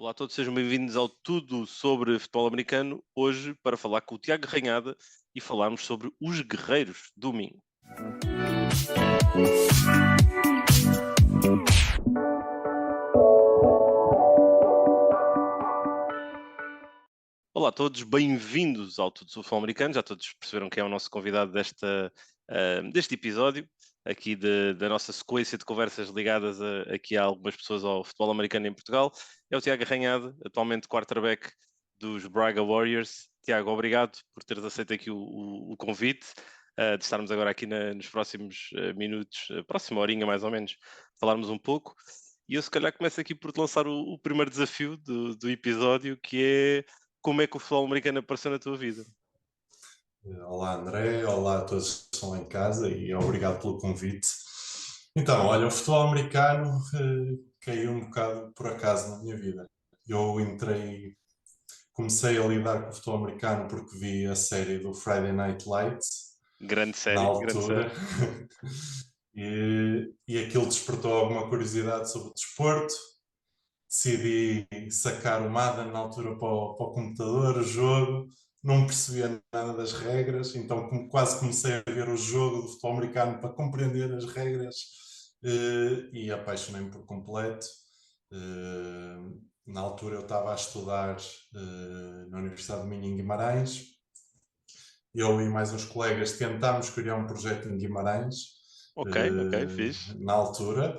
Olá a todos, sejam bem-vindos ao Tudo sobre Futebol Americano. Hoje, para falar com o Tiago Ranhada e falarmos sobre os Guerreiros do Minho. Olá a todos, bem-vindos ao Tudo sobre Futebol Americano. Já todos perceberam quem é o nosso convidado deste episódio, aqui da nossa sequência de conversas ligadas aqui a algumas pessoas ao futebol americano em Portugal. É o Tiago Ranhada, atualmente quarterback dos Braga Warriors. Tiago, obrigado por teres aceito aqui o convite, de estarmos agora aqui nos próximos minutos, próxima horinha mais ou menos, falarmos um pouco. E eu se calhar começo aqui por te lançar o primeiro desafio do episódio, que é: como é que o futebol americano apareceu na tua vida? Olá André, olá a todos que estão lá em casa e obrigado pelo convite. Então, olha, o futebol americano caiu um bocado por acaso na minha vida. Eu comecei a lidar com o futebol americano porque vi a série do Friday Night Lights Grande na série, grande altura série. e aquilo despertou alguma curiosidade sobre o desporto. Decidi sacar o Madden na altura para o computador, o jogo, não percebia nada das regras, então quase comecei a ver o jogo do futebol americano para compreender as regras e apaixonei-me por completo. Na altura eu estava a estudar na Universidade de Minho em Guimarães. Eu e mais uns colegas tentámos criar um projeto em Guimarães Ok, fixe. na altura.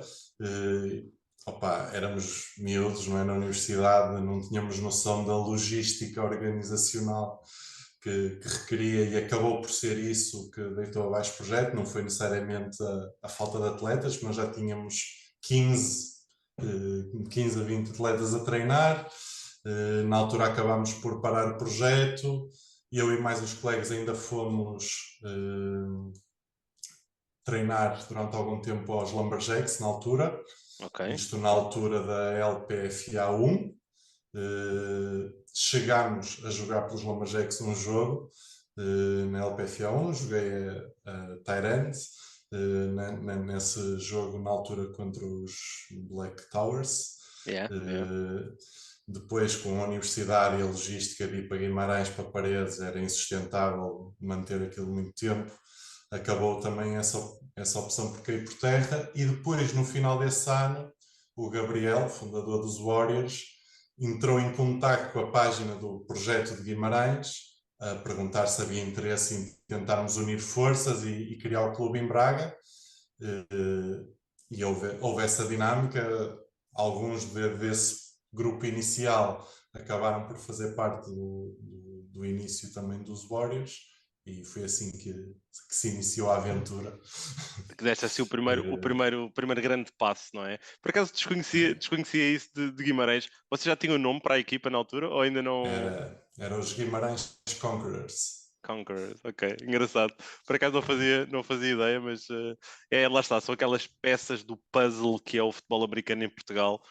Opa, éramos miúdos, não é? Na universidade, não tínhamos noção da logística organizacional que requeria, e acabou por ser isso que deitou abaixo o projeto. Não foi necessariamente a falta de atletas, mas já tínhamos 15 a 20 atletas a treinar. Na altura acabámos por parar o projeto. Eu e mais uns colegas ainda fomos treinar durante algum tempo aos Lumberjacks na altura. Ok, Isto na altura da LPFA 1. Chegámos a jogar pelos Lumberjacks um jogo na LPFA 1, joguei a Tyrant nesse jogo na altura contra os Black Towers. yeah. Depois, com a universidade e a logística de ir para Guimarães, para Paredes, era insustentável manter aquilo muito tempo. Acabou também essa opção por cair por terra. E depois, no final desse ano, o Gabriel, fundador dos Warriors, entrou em contato com a página do projeto de Guimarães a perguntar se havia interesse em tentarmos unir forças e criar o clube em Braga. E houve essa dinâmica. Alguns desse grupo inicial acabaram por fazer parte do início também dos Warriors, e foi assim que se iniciou a aventura. Que desse assim o primeiro grande passo, não é? Por acaso desconhecia isso de Guimarães. Você já tinha um nome para a equipa na altura ou ainda não? Era os Guimarães Conquerors. Conquerors, ok, engraçado. Por acaso não fazia ideia, mas lá está, são aquelas peças do puzzle que é o futebol americano em Portugal.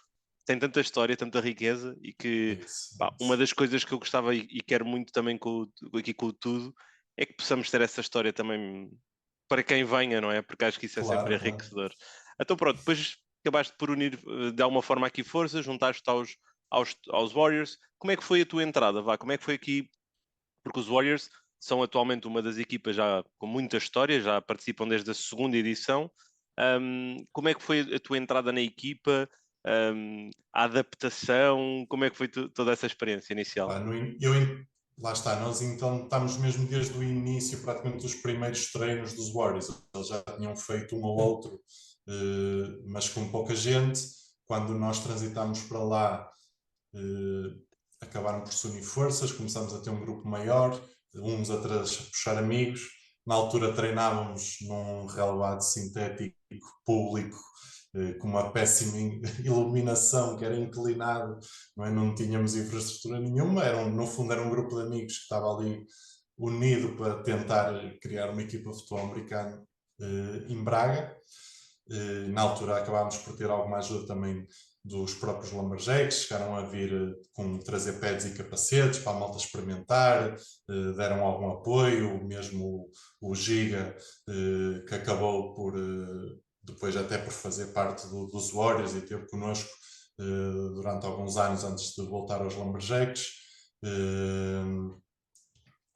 Tem tanta história, tanta riqueza, e que Isso, pá, uma isso. das coisas que eu gostava e quero muito também aqui com o Tudo é que possamos ter essa história também para quem venha, não é? Porque acho que isso é sempre Claro, claro. enriquecedor. Então pronto, depois acabaste por unir de alguma forma aqui forças, juntaste aos Warriors. Como é que foi a tua entrada? Vá, como é que foi aqui? Porque os Warriors são atualmente uma das equipas já com muita história, já participam desde a segunda edição. Como é que foi a tua entrada na equipa? A adaptação? Como é que foi toda essa experiência inicial? Pá, lá está, nós então estamos mesmo desde o início, praticamente dos primeiros treinos dos Warriors. Eles já tinham feito um ou outro, mas com pouca gente. Quando nós transitámos para lá, acabaram por se unir forças, começámos a ter um grupo maior, uns atrás a puxar amigos. Na altura treinávamos num relevado sintético público, com uma péssima iluminação, que era inclinado, não é? Não tínhamos infraestrutura nenhuma, no fundo era um grupo de amigos que estava ali unido para tentar criar uma equipa de futebol americano em Braga. Na altura acabámos por ter alguma ajuda também dos próprios Lumberjacks, chegaram a vir com trazer pads e capacetes para a malta experimentar, deram algum apoio, mesmo o Giga, que acabou por depois até por fazer parte dos Warriors e ter connosco, durante alguns anos antes de voltar aos Lumberjacks.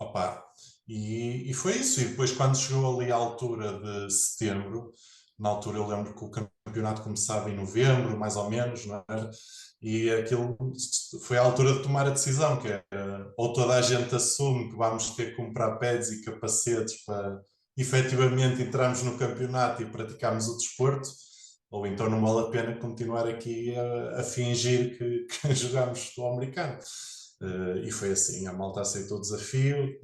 Opa, e foi isso. E depois, quando chegou ali à altura de setembro, na altura eu lembro que o campeonato começava em novembro, mais ou menos, não era? E aquilo foi a altura de tomar a decisão, que era ou toda a gente assume que vamos ter que comprar pads e capacetes para efetivamente entrarmos no campeonato e praticarmos o desporto, ou então não vale a pena continuar aqui a fingir que jogamos futebol americano. E foi assim, a malta aceitou o desafio,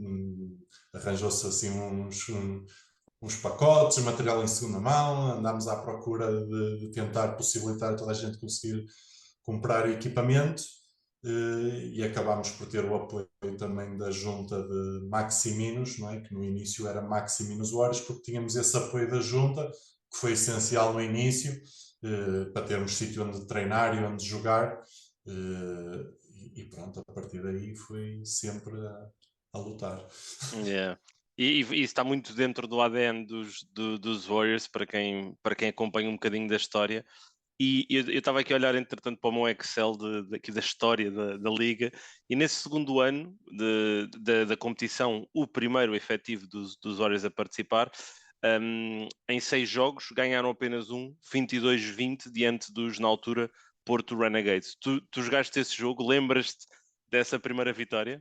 arranjou-se assim uns pacotes, material em segunda mão, andámos à procura de tentar possibilitar a toda a gente conseguir comprar equipamento, e acabámos por ter o apoio também da junta de Maximinos, não é? Que no início era Maximinus Warriors, porque tínhamos esse apoio da junta, que foi essencial no início, para termos sítio onde treinar e onde jogar, e pronto, a partir daí foi sempre a lutar. Yeah. E isso está muito dentro do ADN dos Warriors, para quem acompanha um bocadinho da história. E eu estava aqui a olhar, entretanto, para o meu Excel aqui da história da Liga, e nesse segundo ano da competição, o primeiro efetivo dos Warriors a participar, em 6 jogos ganharam apenas 22-20, diante dos, na altura, Porto Renegades. Tu jogaste esse jogo, lembras-te dessa primeira vitória?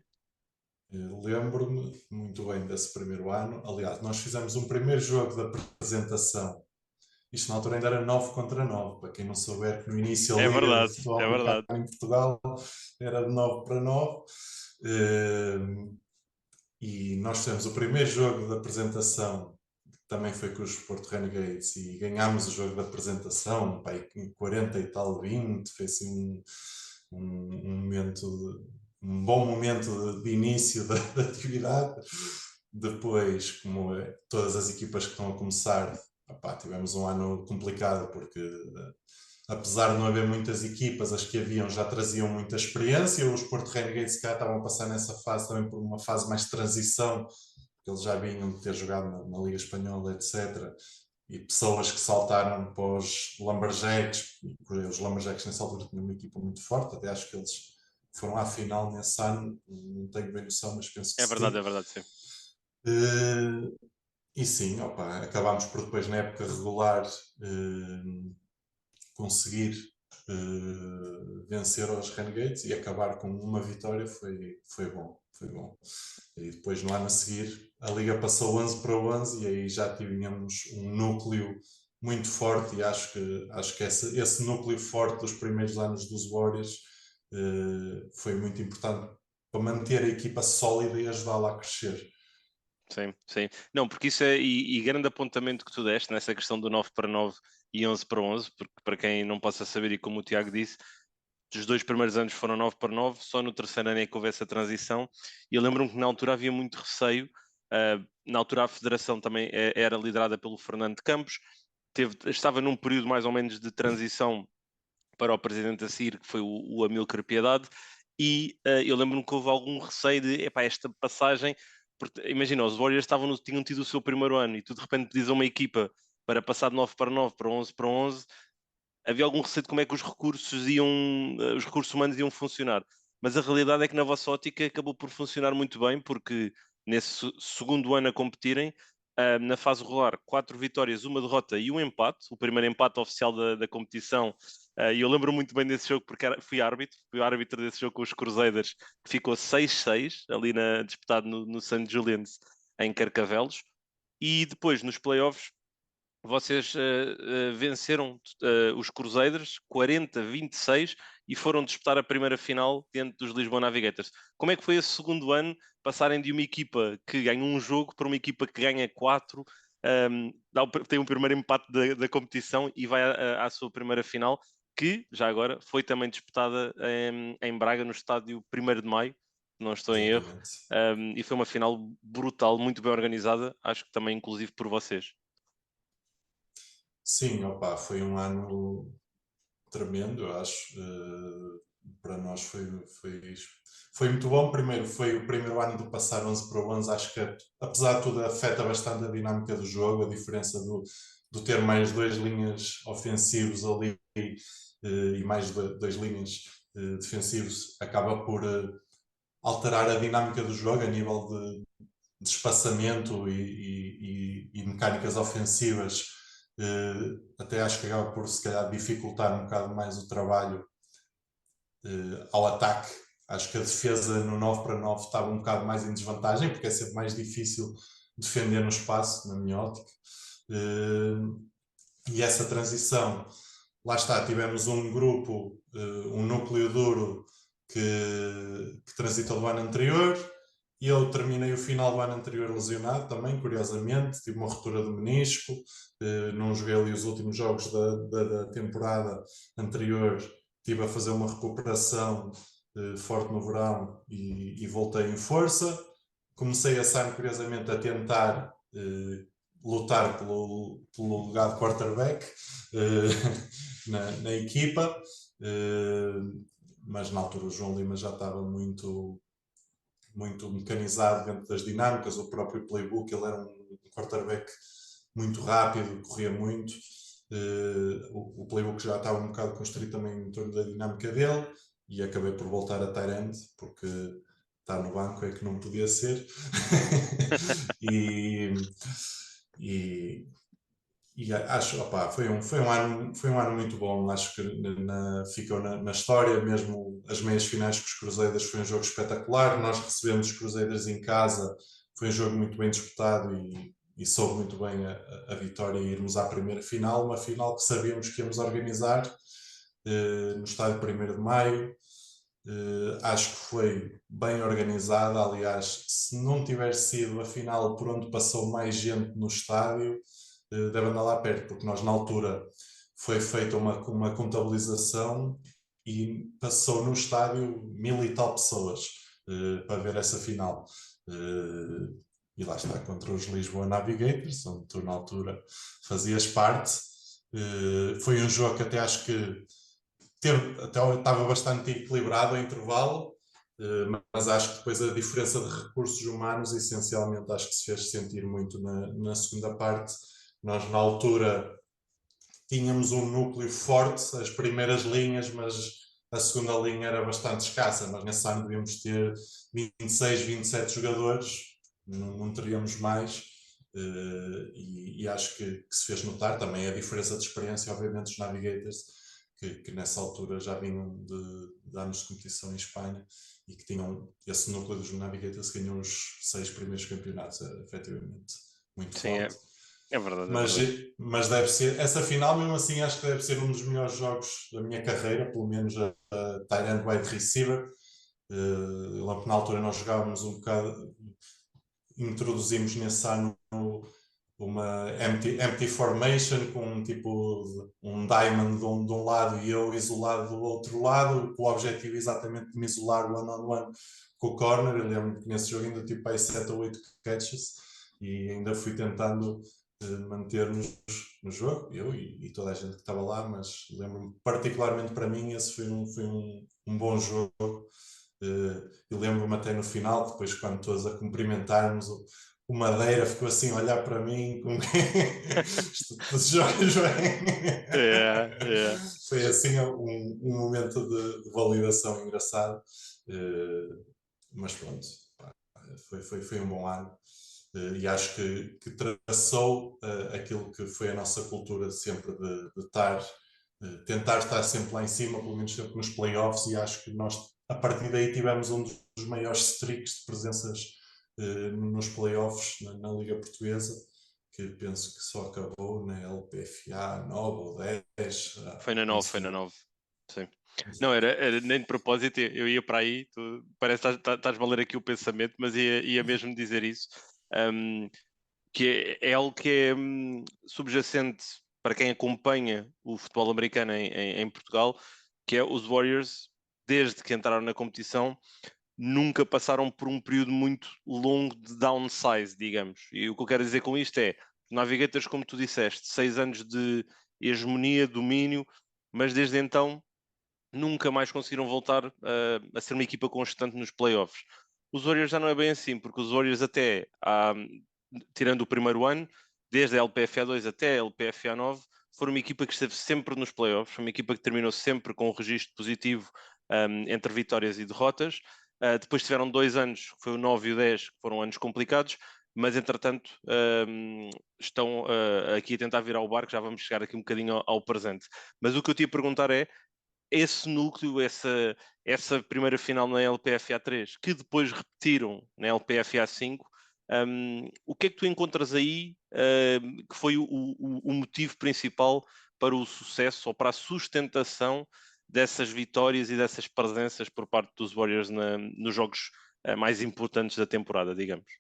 Lembro-me muito bem desse primeiro ano. Aliás, nós fizemos um primeiro jogo de apresentação. Isto na altura ainda era 9 contra 9. Para quem não souber, que no início a É Liga de verdade, Futebol é Americano verdade. em Portugal era de 9 para 9. E nós fizemos o primeiro jogo de apresentação, que também foi com os Porto Renegades, e ganhámos o jogo de apresentação, pá, em 40 e tal 20. Foi assim um momento, um bom momento de início da atividade. Depois, como todas as equipas que estão a começar, opá, tivemos um ano complicado, porque apesar de não haver muitas equipas, as que haviam já traziam muita experiência. Os Porto Renegades cá estavam a passar nessa fase também por uma fase mais de transição, porque eles já vinham de ter jogado na Liga Espanhola, etc. E pessoas que saltaram para os Lumberjacks, os Lumberjacks nessa altura tinham uma equipa muito forte, até acho que eles foram à final nesse ano, não tenho bem noção, mas penso que É sim. verdade, sim. E sim, opa, acabámos por depois na época regular conseguir vencer os Renegades e acabar com uma vitória foi bom, foi bom. E depois no ano a seguir a Liga passou 11 para 11 e aí já tínhamos um núcleo muito forte, e acho que esse núcleo forte dos primeiros anos dos Warriors foi muito importante para manter a equipa sólida e ajudá-la a crescer. Sim, sim. Não, porque isso é, e grande apontamento que tu deste nessa questão do 9 para 9 e 11 para 11, porque para quem não possa saber, e como o Tiago disse, os 2 primeiros anos foram 9 para 9, só no terceiro ano é que houve essa transição, e eu lembro-me que na altura havia muito receio. Na altura a federação também era liderada pelo Fernando Campos, estava num período mais ou menos de transição para o presidente a seguir, que foi o Amílcar Piedade, e eu lembro-me que houve algum receio de, epá, esta passagem, porque imagina, os Warriors tinham tido o seu primeiro ano, e tu de repente pedis a uma equipa para passar de 9 para 9 para 11 para 11, havia algum receio de como é que os recursos humanos iam funcionar. Mas a realidade é que na vossa ótica acabou por funcionar muito bem, porque nesse segundo ano a competirem, na fase regular, 4 vitórias, uma derrota e um empate, o primeiro empate oficial da competição. E eu lembro muito bem desse jogo porque fui árbitro desse jogo com os Crusaders, que ficou 6-6 ali disputado no St. Julian's, em Carcavelos. E depois, nos playoffs, vocês venceram os Crusaders 40-26 e foram disputar a primeira final diante dos Lisboa Navigators. Como é que foi esse segundo ano, passarem de uma equipa que ganha um jogo para uma equipa que ganha 4, tem um primeiro empate da competição e vai à sua primeira final, que já agora foi também disputada em Braga, no estádio 1º de Maio, não estou em erro, Exatamente. e foi uma final brutal, muito bem organizada, acho que também inclusive por vocês. Sim, opa, foi um ano tremendo, eu acho. Para nós foi muito bom. Primeiro, foi o primeiro ano de passar 11 para 11. Acho que, apesar de tudo, afeta bastante a dinâmica do jogo, a diferença do ter mais 2 linhas ofensivos ali. e mais dois linhas defensivos, acaba por alterar a dinâmica do jogo a nível de espaçamento e mecânicas ofensivas. Até acho que acaba por, se calhar, dificultar um bocado mais o trabalho ao ataque. Acho que a defesa no 9 para 9 estava um bocado mais em desvantagem, porque é sempre mais difícil defender no espaço, na minha ótica. E essa transição, lá está, tivemos um grupo, um núcleo duro que transitou do ano anterior. Eu terminei o final do ano anterior lesionado também, curiosamente, tive uma ruptura do menisco, não joguei ali os últimos jogos da temporada anterior, estive a fazer uma recuperação forte no verão e voltei em força. Comecei a SAN, curiosamente, a tentar lutar pelo lugar de quarterback na equipa, mas na altura o João Lima já estava muito mecanizado dentro das dinâmicas, o próprio playbook, ele era um quarterback muito rápido, corria muito, o playbook já estava um bocado construído também em torno da dinâmica dele, e acabei por voltar a tight end, porque estar no banco é que não podia ser. E acho, opa, foi um ano muito bom. Acho que ficou na história, mesmo as meias finais com os Crusaders foi um jogo espetacular. Nós recebemos os Crusaders em casa, foi um jogo muito bem disputado e soube muito bem a vitória e irmos à primeira final, uma final que sabíamos que íamos organizar no estádio 1º de Maio. Acho que foi bem organizada. Aliás, se não tivesse sido a final por onde passou mais gente no estádio, deve andar lá perto, porque nós na altura foi feita uma contabilização e passou no estádio 1000 e tal pessoas para ver essa final. E lá está, contra os Lisboa Navigators, onde tu na altura fazias parte. Foi um jogo que até acho que até estava bastante equilibrado em intervalo, mas acho que depois a diferença de recursos humanos essencialmente acho que se fez sentir muito na segunda parte. Nós na altura tínhamos um núcleo forte, as primeiras linhas, mas a segunda linha era bastante escassa. Nós nesse ano devíamos ter 26, 27 jogadores, não teríamos mais. E acho que se fez notar também a diferença de experiência, obviamente, dos Navigators, que nessa altura já vinham de anos de competição em Espanha e que tinham esse núcleo dos Navigators que ganhou os 6 primeiros campeonatos, efetivamente muito Sim, forte. é verdade, é Mas, verdade. mas deve ser, essa final mesmo assim acho que deve ser um dos melhores jogos da minha carreira, pelo menos a tight end wide receiver. Eu lembro que na altura nós jogávamos um bocado, introduzimos nesse ano uma empty formation com tipo um diamond de um lado e eu isolado do outro lado, com o objetivo exatamente de me isolar one-on-one com o corner. Eu lembro que nesse jogo ainda tive aí 7 ou 8 catches e ainda fui tentando manter-nos no jogo, eu e toda a gente que estava lá, mas lembro-me particularmente para mim esse foi um bom jogo. Eu lembro-me até no final, depois quando todos a cumprimentarmos, o Madeira ficou assim a olhar para mim como tu jogas bem. É, é. Foi assim um momento de validação engraçado. Mas pronto, pá, foi um bom ano. E acho que traçou aquilo que foi a nossa cultura sempre de tentar estar sempre lá em cima, pelo menos sempre nos playoffs, e acho que nós a partir daí tivemos um dos maiores streaks de presenças nos playoffs na Liga Portuguesa, que penso que só acabou na LPFA 9 ou 10. Foi na 9, foi na Isso, 9. Sim. Não, era nem de propósito, eu ia para aí, parece que estás a ler aqui o pensamento, mas ia mesmo dizer isso, que é algo que é subjacente para quem acompanha o futebol americano em Portugal, que é os Warriors, desde que entraram na competição, nunca passaram por um período muito longo de downsize, digamos. E o que eu quero dizer com isto é, Navigators, como tu disseste, 6 anos de hegemonia, domínio, mas desde então nunca mais conseguiram voltar a ser uma equipa constante nos playoffs. Os Warriors já não é bem assim, porque os Warriors até, tirando o primeiro ano, desde a LPFA 2 até a LPFA 9, foram uma equipa que esteve sempre nos playoffs, foi uma equipa que terminou sempre com um registro positivo entre vitórias e derrotas. Depois tiveram 2 anos, que foi o 9 e o 10, que foram anos complicados, mas entretanto estão aqui a tentar virar o barco, já vamos chegar aqui um bocadinho ao presente. Mas o que eu te ia perguntar é, esse núcleo, essa primeira final na LPFA 3, que depois repetiram na LPFA 5, o que é que tu encontras aí que foi o motivo principal para o sucesso ou para a sustentação dessas vitórias e dessas presenças por parte dos Warriors nos jogos mais importantes da temporada, digamos?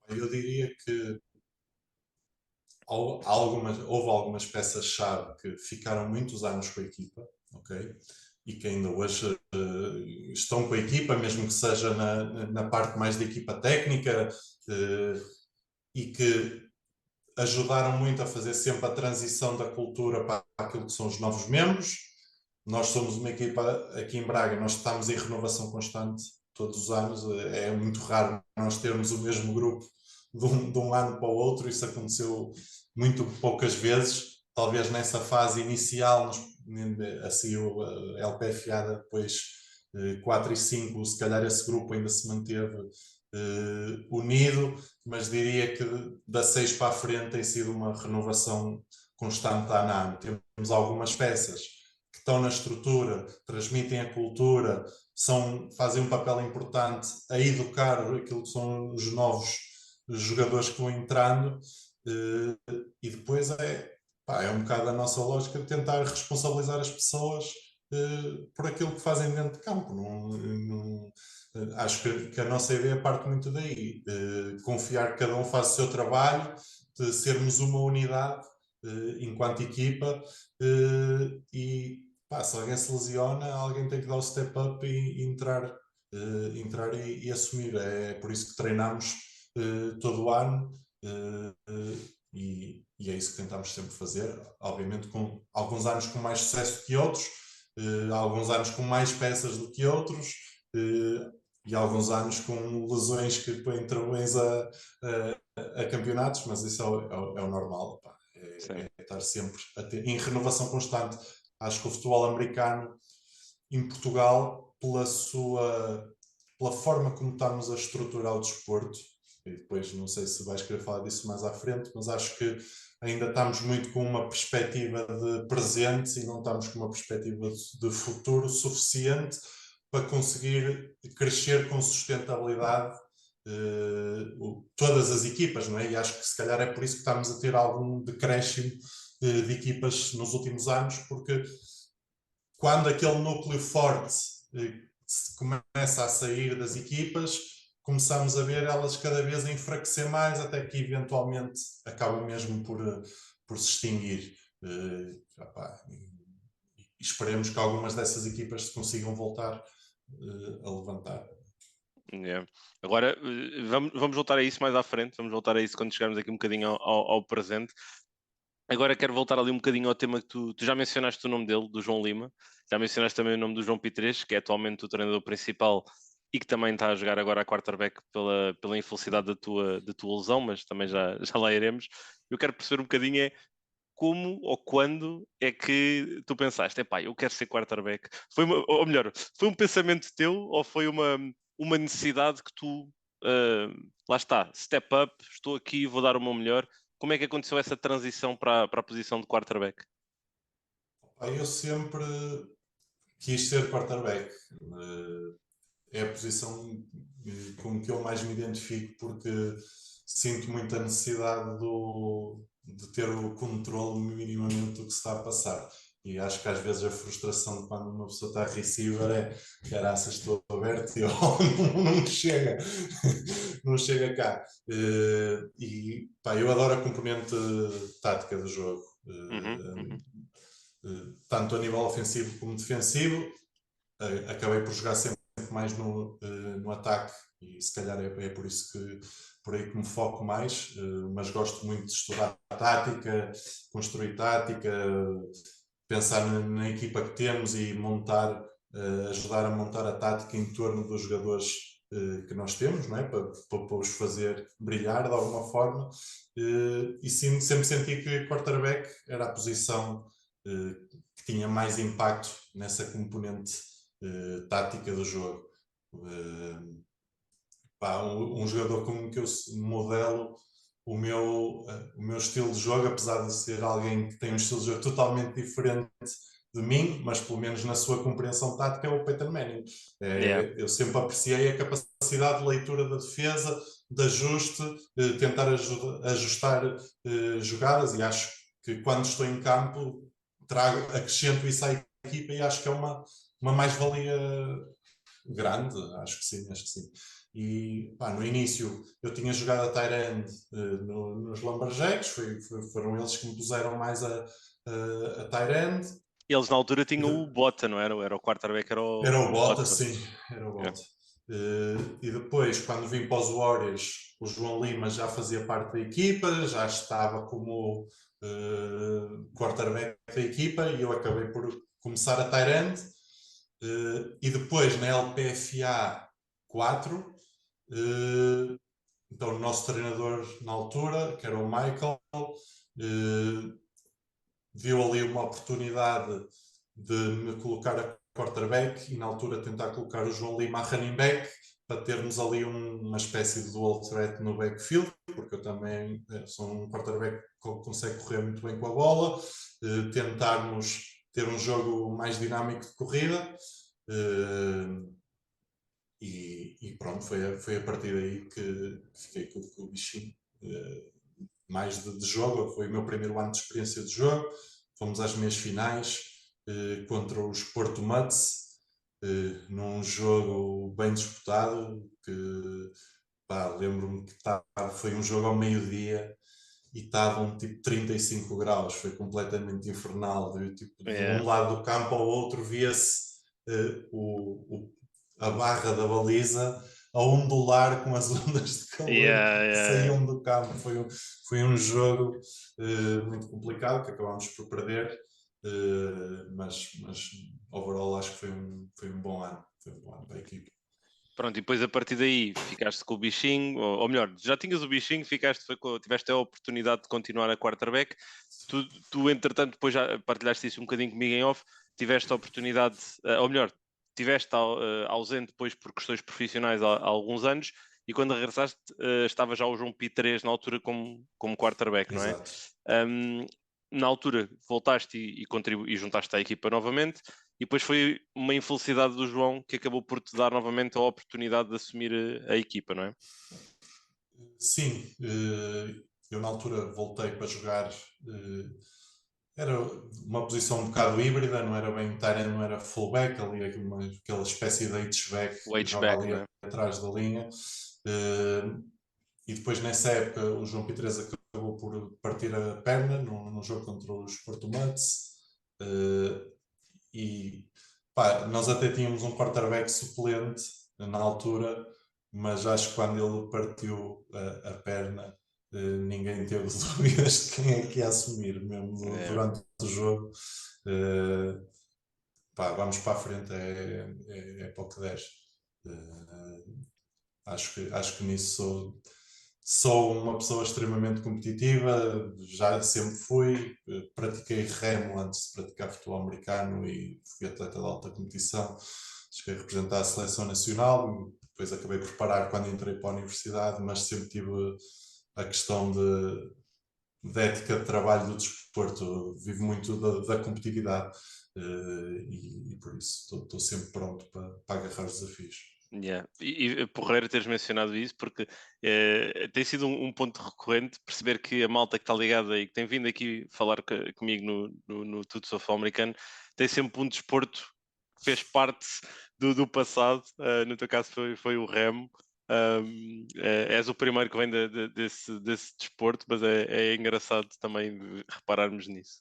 Eu diria que houve algumas peças-chave que ficaram muitos anos com a equipa, ok? E que ainda hoje estão com a equipa, mesmo que seja na parte mais da equipa técnica, e que ajudaram muito a fazer sempre a transição da cultura para aquilo que são os novos membros. Nós somos uma equipa aqui em Braga, nós estamos em renovação constante todos os anos, é muito raro nós termos o mesmo grupo de um ano para o outro, isso aconteceu muito poucas vezes, talvez nessa fase inicial, assim a LPFA depois 4 e 5, se calhar esse grupo ainda se manteve unido, mas diria que da 6 para a frente tem sido uma renovação constante da ANAM. Temos algumas peças que estão na estrutura, transmitem a cultura, fazem um papel importante a educar aquilo que são os novos jogadores que vão entrando, e depois é um bocado a nossa lógica de tentar responsabilizar as pessoas por aquilo que fazem dentro de campo. Acho que a nossa ideia parte muito daí, de confiar que cada um faz o seu trabalho, de sermos uma unidade enquanto equipa, e se alguém se lesiona, alguém tem que dar o step up e entrar, e assumir. É por isso que treinamos todo o ano, e é isso que tentamos sempre fazer, obviamente com alguns anos com mais sucesso que outros, alguns anos com mais peças do que outros, e alguns anos com lesões que põem travões a campeonatos, mas isso é o normal. É estar sempre em renovação constante. Acho que o futebol americano em Portugal, pela forma como estamos a estruturar o desporto, e depois não sei se vais querer falar disso mais à frente, mas acho que ainda estamos muito com uma perspectiva de presente e não estamos com uma perspectiva de futuro suficiente para conseguir crescer com sustentabilidade todas as equipas, não é? E acho que se calhar é por isso que estamos a ter algum decréscimo de equipas nos últimos anos, porque quando aquele núcleo forte começa a sair das equipas, começamos a ver elas cada vez a enfraquecer mais, até que eventualmente acabam mesmo por se extinguir. E esperemos que algumas dessas equipas se consigam voltar a levantar. Yeah. Agora, vamos voltar a isso mais à frente, vamos voltar a isso quando chegarmos aqui um bocadinho ao presente. Agora quero voltar ali um bocadinho ao tema que tu já mencionaste o nome dele, do João Lima, já mencionaste também o nome do João Pitres, que é atualmente o treinador principal e que também está a jogar agora a quarterback pela infelicidade da tua lesão, mas também já lá iremos. Eu quero perceber um bocadinho como ou quando é que tu pensaste, epá, eu quero ser quarterback? Ou melhor, foi um pensamento teu ou foi uma necessidade que tu, lá está, step up, estou aqui, vou dar o meu melhor. Como é que aconteceu essa transição para a posição de quarterback? Eu sempre quis ser quarterback. É a posição com que eu mais me identifico, porque sinto muita necessidade de ter o controle minimamente do que se está a passar. E acho que às vezes a frustração de quando uma pessoa está receiver é: caraças, estou aberto e não me chega, não chega cá. E eu adoro a componente tática do jogo, tanto a nível ofensivo como defensivo. Acabei por jogar sempre mais no ataque, e se calhar é por isso por aí que me foco mais, mas gosto muito de estudar tática, construir tática, pensar na equipa que temos e ajudar a montar a tática em torno dos jogadores que nós temos, não é? Para os fazer brilhar de alguma forma. E sim, sempre senti que quarterback era a posição que tinha mais impacto nessa componente tática do jogo. Um jogador como que eu modelo o meu estilo de jogo, apesar de ser alguém que tem um estilo de jogo totalmente diferente de mim, mas pelo menos na sua compreensão tática, é o Peyton Manning. Yeah. Eu sempre apreciei a capacidade de leitura da defesa, de ajuste, tentar ajustar jogadas, e acho que quando estou em campo acrescento isso à equipa, e acho que é uma mais-valia grande, acho que sim. E no início eu tinha jogado a tight end nos Lumberjacks, foram eles que me puseram mais a tight end. Eles na altura tinham o Bota, não era? Era o quarterback, era Era o o Bota, Bota. sim, era o Yeah. Bota. E depois, quando vim para os Warriors, o João Lima já fazia parte da equipa, já estava como quarterback da equipa, e eu acabei por começar a tight end. E depois, na LPFA 4, então o nosso treinador na altura, que era o Michael, viu ali uma oportunidade de me colocar a quarterback, e na altura tentar colocar o João Lima a running back, para termos ali uma espécie de dual threat no backfield, porque eu também sou um quarterback que consegue correr muito bem com a bola, tentarmos ter um jogo mais dinâmico de corrida. E pronto, foi a partir daí que fiquei com o bichinho. Mais de jogo, foi o meu primeiro ano de experiência de jogo. Fomos às meias finais contra os Porto Mutts, num jogo bem disputado, que lembro-me que foi um jogo ao meio-dia e estavam tipo 35 graus, foi completamente infernal. De um lado do campo ao outro via-se a barra da baliza a ondular com as ondas de calor que saíam do campo. Foi um jogo muito complicado, que acabámos por perder, mas overall acho que foi um bom ano. Foi um bom ano para a equipe. Pronto, e depois a partir daí ficaste com o bichinho, ou melhor, já tinhas o bichinho, tiveste a oportunidade de continuar a quarterback. Tu entretanto, depois já partilhaste isso um bocadinho comigo em off, tiveste a oportunidade, ou melhor, tiveste ausente depois por questões profissionais há alguns anos, e quando regressaste estava já o João P3 na altura como quarterback, não é? Exato. Na altura voltaste e juntaste à equipa novamente, e depois foi uma infelicidade do João que acabou por te dar novamente a oportunidade de assumir a equipa, não é? Sim, eu na altura voltei para jogar. Era uma posição um bocado híbrida, não era bem tight end, não era fullback, ali aquela espécie de H-back O que joga H-back, ali não é? atrás da linha. E depois, nessa época, o João Pitres acabou por partir a perna num jogo contra os Porto Mutts. E nós até tínhamos um quarterback suplente na altura, mas acho que quando ele partiu a perna, ninguém teve dúvidas de quem é que ia assumir, mesmo durante o jogo. Vamos para a frente, é para o que desce. Acho que nisso sou uma pessoa extremamente competitiva, já sempre fui, pratiquei remo antes de praticar futebol americano e fui atleta de alta competição, cheguei a representar a seleção nacional, depois acabei por parar quando entrei para a universidade, mas sempre tive a questão de ética de trabalho do desporto, vivo muito da competitividade e por isso estou sempre pronto para agarrar os desafios. Yeah. E porreiro teres mencionado isso, porque tem sido um ponto recorrente perceber que a malta que está ligada e que tem vindo aqui falar comigo no Tudo sobre Futebol Americano tem sempre um desporto que fez parte do passado. No teu caso foi o remo. És o primeiro que vem desse desporto, mas é engraçado também repararmos nisso.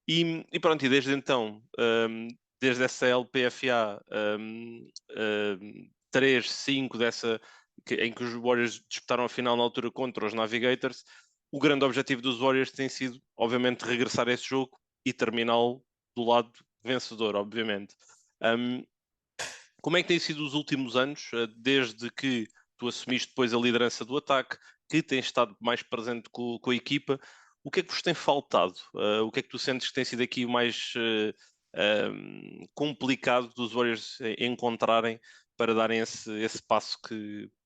E pronto, e desde então, desde essa LPFA 3, 5 em que os Warriors disputaram a final na altura contra os Navigators, o grande objetivo dos Warriors tem sido, obviamente, regressar a esse jogo e terminá-lo do lado vencedor, obviamente. Como é que têm sido os últimos anos, desde que tu assumiste depois a liderança do ataque, que tens estado mais presente com a equipa? O que é que vos tem faltado? O que é que tu sentes que tem sido aqui o mais complicado dos Warriors encontrarem para darem esse passo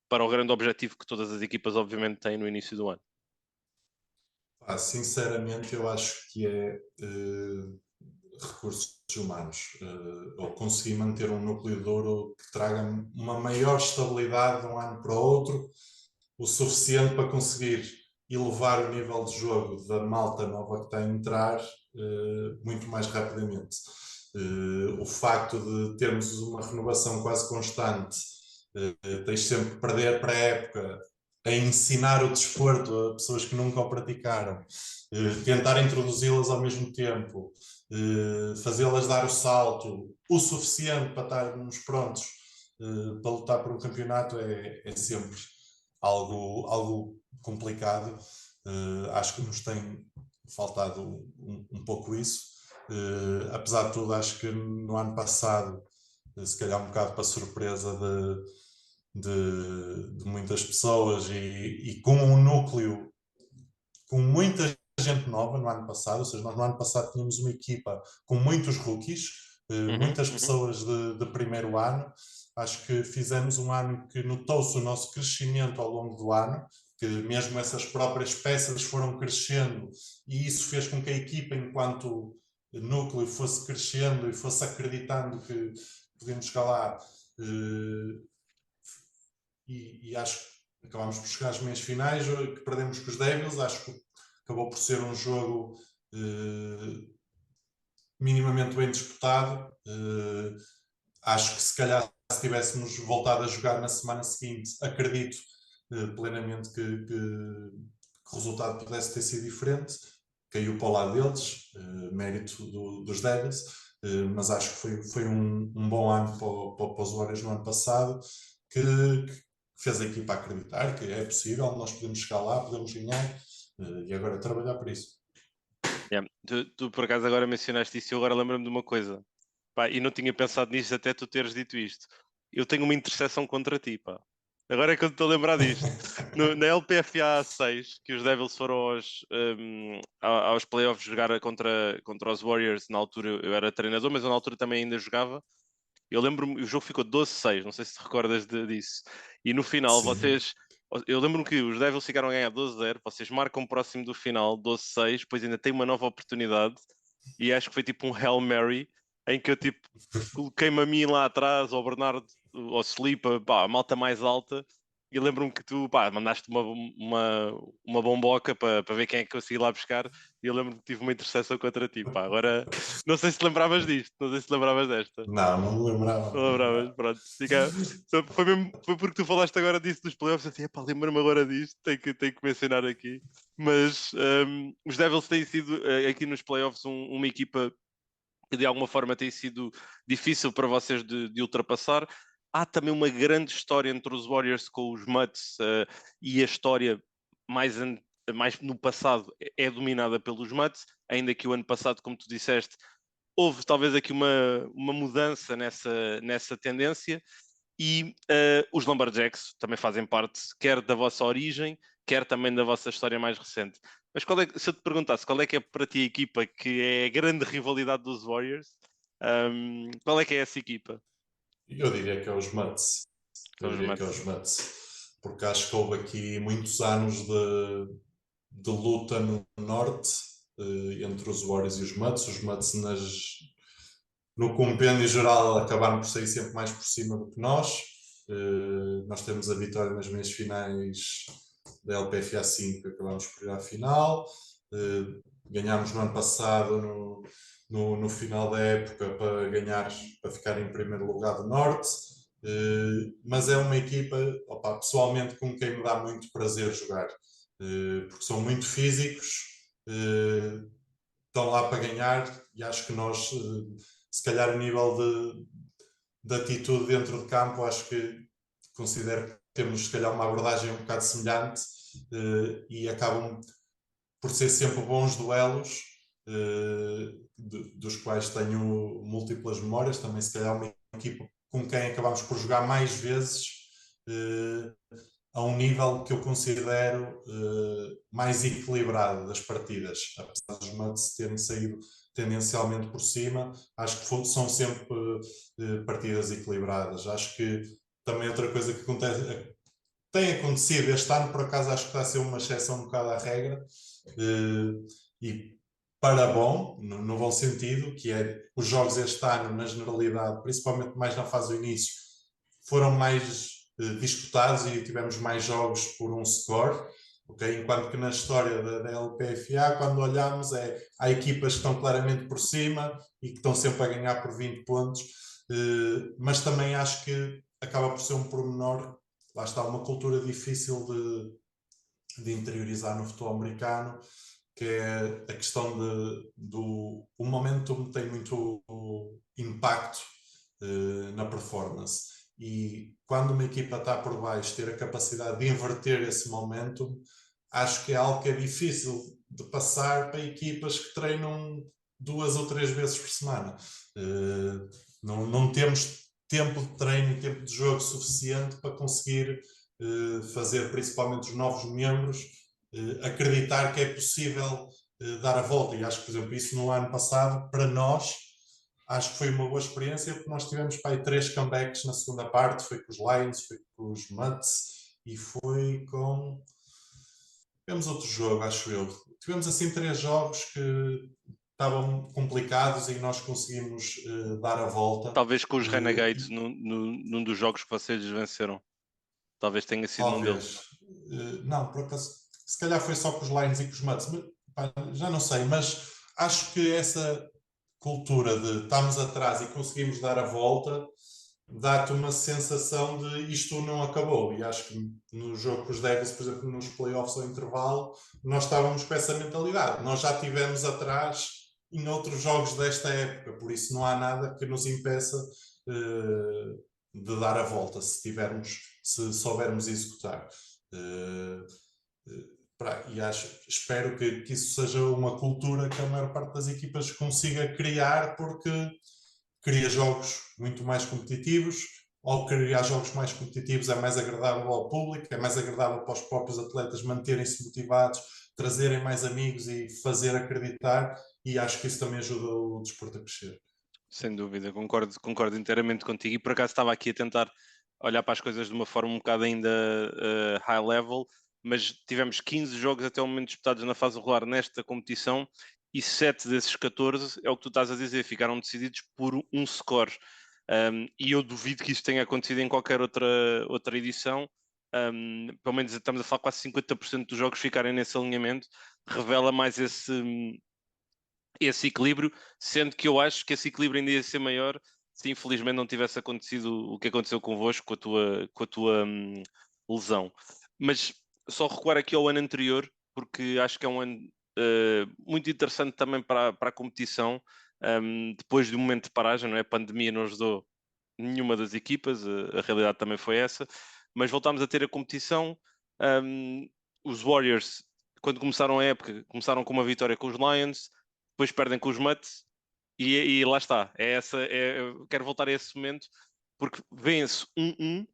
para o grande objetivo que todas as equipas obviamente têm no início do ano? Sinceramente, eu acho que é recursos humanos, ou conseguir manter um núcleo duro que traga uma maior estabilidade de um ano para o outro, o suficiente para conseguir elevar o nível de jogo da malta nova que está a entrar muito mais rapidamente. O facto de termos uma renovação quase constante, tens sempre que perder para a época a ensinar o desporto a pessoas que nunca o praticaram, tentar introduzi-las ao mesmo tempo, fazê-las dar o salto o suficiente para estarmos prontos para lutar por um campeonato é sempre algo complicado. Acho que nos tem faltado um pouco isso. Apesar de tudo, acho que no ano passado, se calhar um bocado para surpresa de muitas pessoas e com um núcleo com muita gente nova no ano passado, ou seja, nós no ano passado tínhamos uma equipa com muitos rookies, muitas pessoas de primeiro ano. Acho que fizemos um ano que notou-se o nosso crescimento ao longo do ano, que mesmo essas próprias peças foram crescendo e isso fez com que a equipa, enquanto núcleo, fosse crescendo e fosse acreditando que podíamos chegar lá. E acho que acabámos por chegar às meias finais, que perdemos com os Devils. Acho que acabou por ser um jogo minimamente bem disputado. Acho que se calhar se tivéssemos voltado a jogar na semana seguinte, acredito plenamente que o resultado pudesse ter sido diferente. Caiu para o lado deles, mérito dos Devils, mas acho que foi um bom ano para os Warriors no ano passado, que fez a equipa acreditar que é possível, nós podemos chegar lá, podemos ganhar, e agora trabalhar por isso. Yeah. Tu por acaso agora mencionaste isso e eu agora lembro-me de uma coisa. Pá, e não tinha pensado nisto até tu teres dito isto. Eu tenho uma interseção contra ti, pá. Agora é que eu estou a lembrar disto. Na LPFA 6, que os Devils foram aos playoffs jogar contra os Warriors, na altura eu era treinador, mas eu na altura também ainda jogava. Eu lembro-me, o jogo ficou 12-6, não sei se te recordas disso. E no final, Sim. eu lembro-me que os Devils ficaram a ganhar 12-0, vocês marcam próximo do final 12-6, depois ainda tem uma nova oportunidade, e acho que foi tipo um Hail Mary, em que eu tipo coloquei-me a mim lá atrás, ao Bernardo, ao Slipa, pá, a malta mais alta, e lembro-me que tu, pá, mandaste uma bomboca para ver quem é que conseguia lá buscar, e eu lembro-me que tive uma interseção contra ti, pá. Agora, não sei se te lembravas disto, não sei se te lembravas desta. Não me lembrava. Não lembravas, pronto. Foi porque tu falaste agora disso dos playoffs, assim, epá, lembro-me agora disto, tenho que mencionar aqui. Mas os Devils têm sido aqui nos playoffs uma equipa que de alguma forma tem sido difícil para vocês de ultrapassar. Há também uma grande história entre os Warriors com os Mutts, e a história mais, mais no passado é dominada pelos Mutts, ainda que o ano passado, como tu disseste, houve talvez aqui uma mudança nessa tendência. E os Lumberjacks também fazem parte, quer da vossa origem, quer também da vossa história mais recente. Mas se eu te perguntasse qual é que é para ti a equipa que é a grande rivalidade dos Warriors, qual é que é essa equipa? Eu diria que é os Mets. São Eu os diria que é Mets. os Mets. Porque acho que houve aqui muitos anos de luta no norte, entre os Warriors e os Mets. Os Mets no compêndio geral acabaram por sair sempre mais por cima do que nós. Nós temos a vitória nas meias finais da LPFA 5, acabámos por ir à final. Ganhámos no ano passado no final da época para ficar em primeiro lugar do Norte. Mas é uma equipa, opa, pessoalmente, com quem me dá muito prazer jogar, porque são muito físicos, estão lá para ganhar, e acho que nós, se calhar a nível de atitude dentro de campo, acho que considero que temos se calhar uma abordagem um bocado semelhante, e acabam por ser sempre bons duelos, dos quais tenho múltiplas memórias. Também se calhar uma equipa com quem acabámos por jogar mais vezes, a um nível que eu considero mais equilibrado das partidas, apesar dos Mets terem saído tendencialmente por cima, acho que são sempre partidas equilibradas. Acho que também outra coisa que tem acontecido este ano, por acaso acho que está a ser uma exceção um bocado à regra, e para bom, no bom sentido, que é os jogos este ano, na generalidade, principalmente mais na fase do início, foram mais disputados e tivemos mais jogos por um score, okay? Enquanto que na história da LPFA, quando olhamos, há equipas que estão claramente por cima e que estão sempre a ganhar por 20 pontos, mas também acho que acaba por ser um pormenor, lá está, uma cultura difícil de interiorizar no futebol americano, que é a questão o momentum tem muito impacto na performance. E quando uma equipa está por baixo, ter a capacidade de inverter esse momentum, acho que é algo que é difícil de passar para equipas que treinam 2 ou 3 vezes por semana. Não temos tempo de treino e tempo de jogo suficiente para conseguir fazer, principalmente os novos membros, acreditar que é possível dar a volta. E acho que, por exemplo, isso no ano passado, para nós, acho que foi uma boa experiência, porque nós tivemos para aí 3 comebacks na segunda parte, foi com os Lions, foi com os Mets e foi com... Tivemos outro jogo, acho eu. Tivemos assim 3 jogos que estavam complicados e nós conseguimos dar a volta. Talvez com os Renegades num dos jogos que vocês venceram. Talvez tenha sido num deles. Não, por acaso, se calhar foi só com os Lions e com os Mets, já não sei, mas acho que essa cultura de estarmos atrás e conseguimos dar a volta dá-te uma sensação de isto não acabou. E acho que no jogo com os Devils, por exemplo, nos playoffs ao intervalo, nós estávamos com essa mentalidade. Nós já estivemos atrás em outros jogos desta época, por isso não há nada que nos impeça de dar a volta se soubermos executar. E espero que isso seja uma cultura que a maior parte das equipas consiga criar, porque cria jogos muito mais competitivos. Ao criar jogos mais competitivos é mais agradável ao público, é mais agradável para os próprios atletas manterem-se motivados, trazerem mais amigos e fazer acreditar, e acho que isso também ajuda o desporto a crescer. Sem dúvida, concordo inteiramente contigo, e por acaso estava aqui a tentar olhar para as coisas de uma forma um bocado ainda high level, mas tivemos 15 jogos até o momento disputados na fase regular nesta competição, e 7 desses 14, é o que tu estás a dizer, ficaram decididos por um score. E eu duvido que isso tenha acontecido em qualquer outra edição. Pelo menos estamos a falar quase 50% dos jogos ficarem nesse alinhamento, revela mais esse equilíbrio, sendo que eu acho que esse equilíbrio ainda ia ser maior se infelizmente não tivesse acontecido o que aconteceu convosco com a tua lesão. Mas só recuar aqui ao ano anterior, porque acho que é um ano muito interessante também para a competição, depois de um momento de paragem, não é? A pandemia não ajudou nenhuma das equipas, a realidade também foi essa, mas voltámos a ter a competição. Os Warriors, quando começaram a época, começaram com uma vitória com os Lions, depois perdem com os Mets, e lá está. Eu quero voltar a esse momento, porque vence 1-1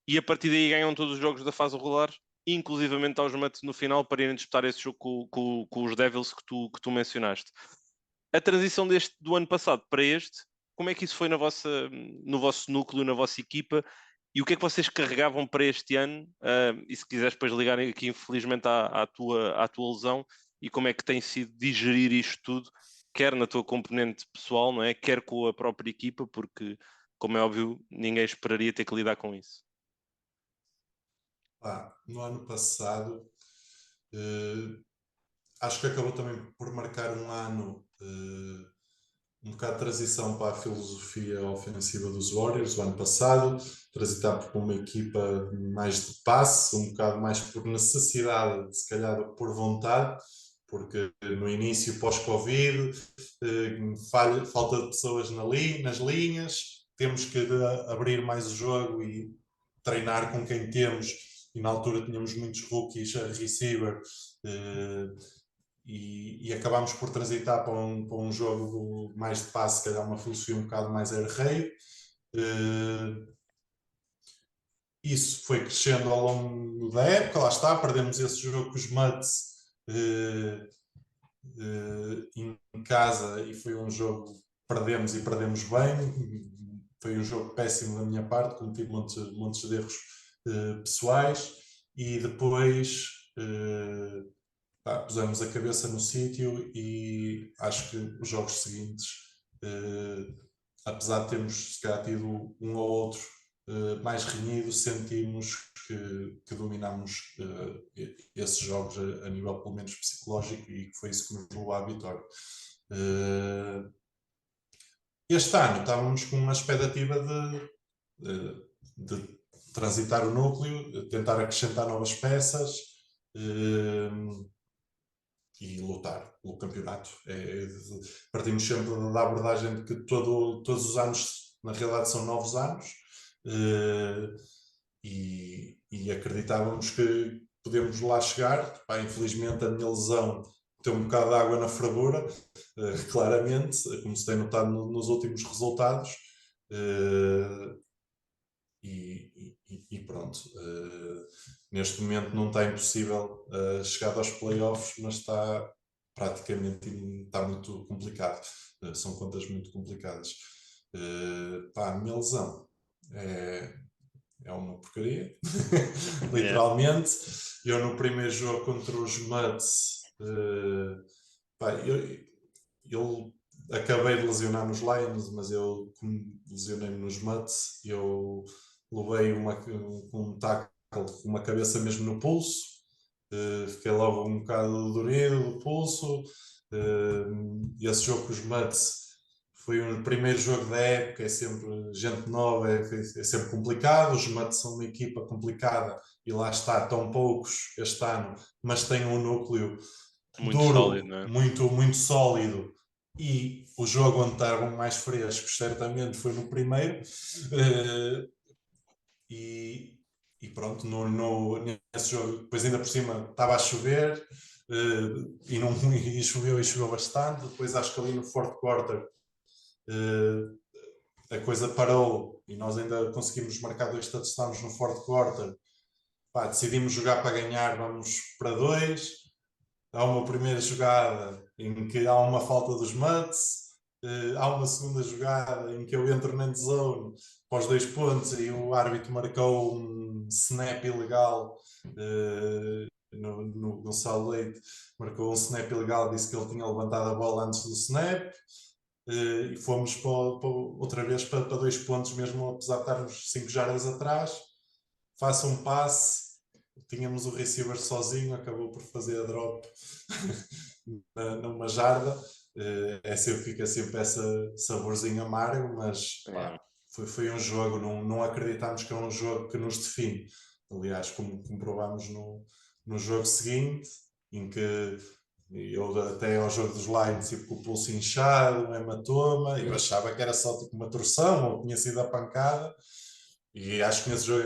e a partir daí ganham todos os jogos da fase regular, inclusivamente aos Mets no final, para irem disputar esse jogo com os Devils que tu mencionaste. A transição do ano passado para este, como é que isso foi no vosso núcleo, na vossa equipa, e o que é que vocês carregavam para este ano? E se quiseres depois ligar aqui, infelizmente, à tua lesão, e como é que tem sido digerir isto tudo, quer na tua componente pessoal, não é? Quer com a própria equipa, porque, como é óbvio, ninguém esperaria ter que lidar com isso. No ano passado, acho que acabou também por marcar um ano um bocado de transição para a filosofia ofensiva dos Warriors. O ano passado, transitar por uma equipa mais de passe, um bocado mais por necessidade, se calhar por vontade, porque no início, pós-Covid, falta de pessoas nas linhas, temos que abrir mais o jogo e treinar com quem temos, e na altura tínhamos muitos rookies a receiver, e acabámos por transitar para um jogo mais de passe, que era uma filosofia um bocado mais air raid. Isso foi crescendo ao longo da época, lá está, perdemos esse jogo com os Mutts em casa e foi um jogo perdemos e perdemos bem. Foi um jogo péssimo da minha parte, cometi montes de erros pessoais e depois pusemos a cabeça no sítio e acho que os jogos seguintes, apesar de termos se calhar tido um ou outro mais renhido, sentimos que dominámos esses jogos a nível pelo menos psicológico e que foi isso que nos levou à vitória. Este ano estávamos com uma expectativa de transitar o núcleo, tentar acrescentar novas peças e lutar pelo campeonato. Partimos sempre da abordagem de que todos os anos, na realidade, são novos anos e acreditávamos que podemos lá chegar. Infelizmente, a minha lesão tem um bocado de água na fervura, claramente, como se tem notado nos últimos resultados. E pronto, neste momento não está impossível chegar aos playoffs, mas está praticamente muito complicado. São contas muito complicadas. A minha lesão é uma porcaria, literalmente. Eu no primeiro jogo contra os Mutts, eu acabei de lesionar nos Lions, mas eu, como lesionei-me nos Mutts, eu levei um tackle com uma cabeça mesmo no pulso, fiquei logo um bocado dorido do pulso, e esse jogo com os Mutts foi o primeiro jogo da época, é sempre gente nova, é sempre complicado, os Mutts são uma equipa complicada e lá está, tão poucos este ano, mas têm um núcleo muito duro, sólido, não é? muito sólido. E o jogo onde estavam mais frescos, certamente, foi no primeiro. E pronto, nesse jogo, depois ainda por cima estava a chover e choveu bastante. Depois acho que ali no fourth quarter a coisa parou e nós ainda conseguimos marcar 2 touchdowns no fourth quarter. Decidimos jogar para ganhar, vamos para 2. Há uma primeira jogada em que há uma falta dos Mutts, há uma segunda jogada em que eu entro na end zone para os 2 pontos e o árbitro marcou um snap ilegal no Gonçalo Leite, marcou um snap ilegal, disse que ele tinha levantado a bola antes do snap e fomos outra vez para 2 pontos mesmo, apesar de estarmos 5 jardas atrás. Faça um passe, tínhamos o receiver sozinho, acabou por fazer a drop numa jarda. Fica sempre esse saborzinho amargo, mas foi um jogo, não acreditámos que é um jogo que nos define. Aliás, como comprovámos no jogo seguinte, em que eu até ao jogo dos Lions tive com o pulso inchado, um hematoma, eu achava que era só tipo uma torção ou tinha sido a pancada, e acho que nesse jogo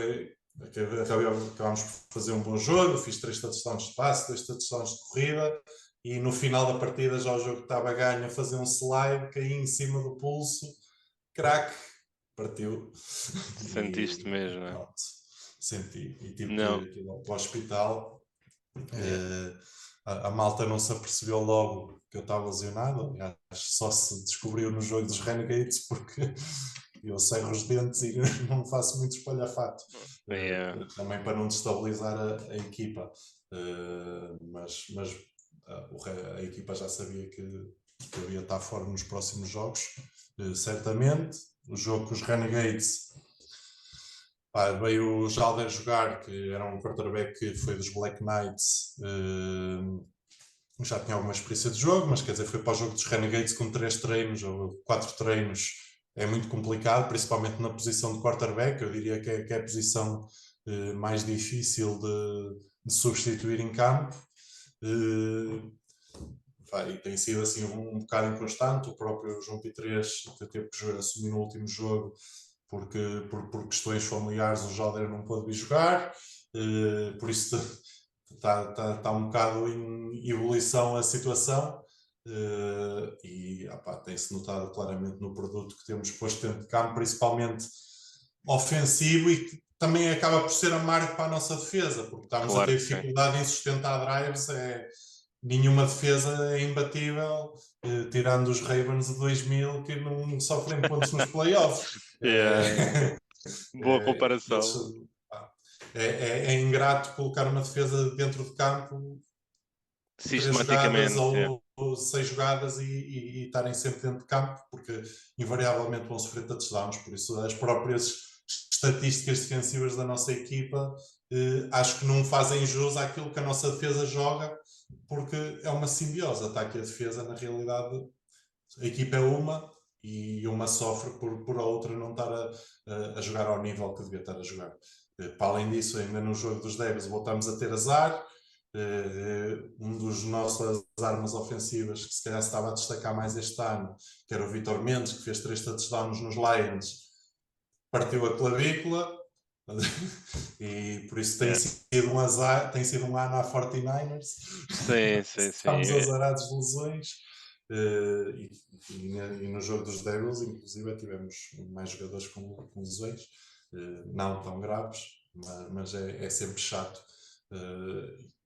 acabámos por fazer um bom jogo, fiz 3 touchdowns de passe, 2 touchdowns de corrida, e no final da partida já o jogo estava a ganho, a fazer um slide, caí em cima do pulso, crack, partiu. Sentiste mesmo, não é? Pronto, senti, e tive que ir para o hospital. A malta não se apercebeu logo que eu estava lesionado, aliás, só se descobriu no jogo dos Renegades, porque eu cerro os dentes e não faço muito espalhafato, também para não destabilizar a equipa, mas a equipa já sabia que eu ia estar fora nos próximos jogos, certamente. O jogo com os Renegades, veio o Jalder jogar, que era um quarterback que foi dos Black Knights, já tinha alguma experiência de jogo, mas quer dizer, foi para o jogo dos Renegades com 3 treinos ou 4 treinos. É muito complicado, principalmente na posição de quarterback. Eu diria que é a posição mais difícil de substituir em campo. E tem sido assim um bocado inconstante. O próprio João Pitres teve que assumir no último jogo porque por questões familiares o Jalder não pôde vir jogar. Por isso está um bocado em ebulição a situação. e tem-se notado claramente no produto que temos posto dentro de campo, principalmente ofensivo, e que também acaba por ser amargo para a nossa defesa, porque estamos a Claro ter que sim. dificuldade em sustentar drives. Nenhuma defesa é imbatível, tirando os Ravens de 2000 que não sofrem pontos nos playoffs. Yeah. É, Boa eles, comparação. é ingrato colocar uma defesa dentro de campo 3 jogadas Sistematicamente, yeah. ou 6 jogadas e estarem sempre dentro de campo, porque invariavelmente vão sofrer touchdowns. Por isso, as próprias estatísticas defensivas da nossa equipa acho que não fazem jus àquilo que a nossa defesa joga, porque é uma simbiose, ataque e a defesa. Na realidade, a equipa é uma e uma sofre por a outra não estar a jogar ao nível que devia estar a jogar. Para além disso, ainda no jogo dos Devils voltamos a ter azar. Um dos nossas armas ofensivas que se calhar se estava a destacar mais este ano, que era o Vitor Mendes, que fez 3 touchdowns nos Lions, partiu a clavícula. E por isso tem Yeah. sido um azar, tem sido um ano à 49ers. Sim, sim, sim. Estamos azarados de lesões. E no jogo dos Devils, inclusive, tivemos mais jogadores com lesões, não tão graves, mas é sempre chato,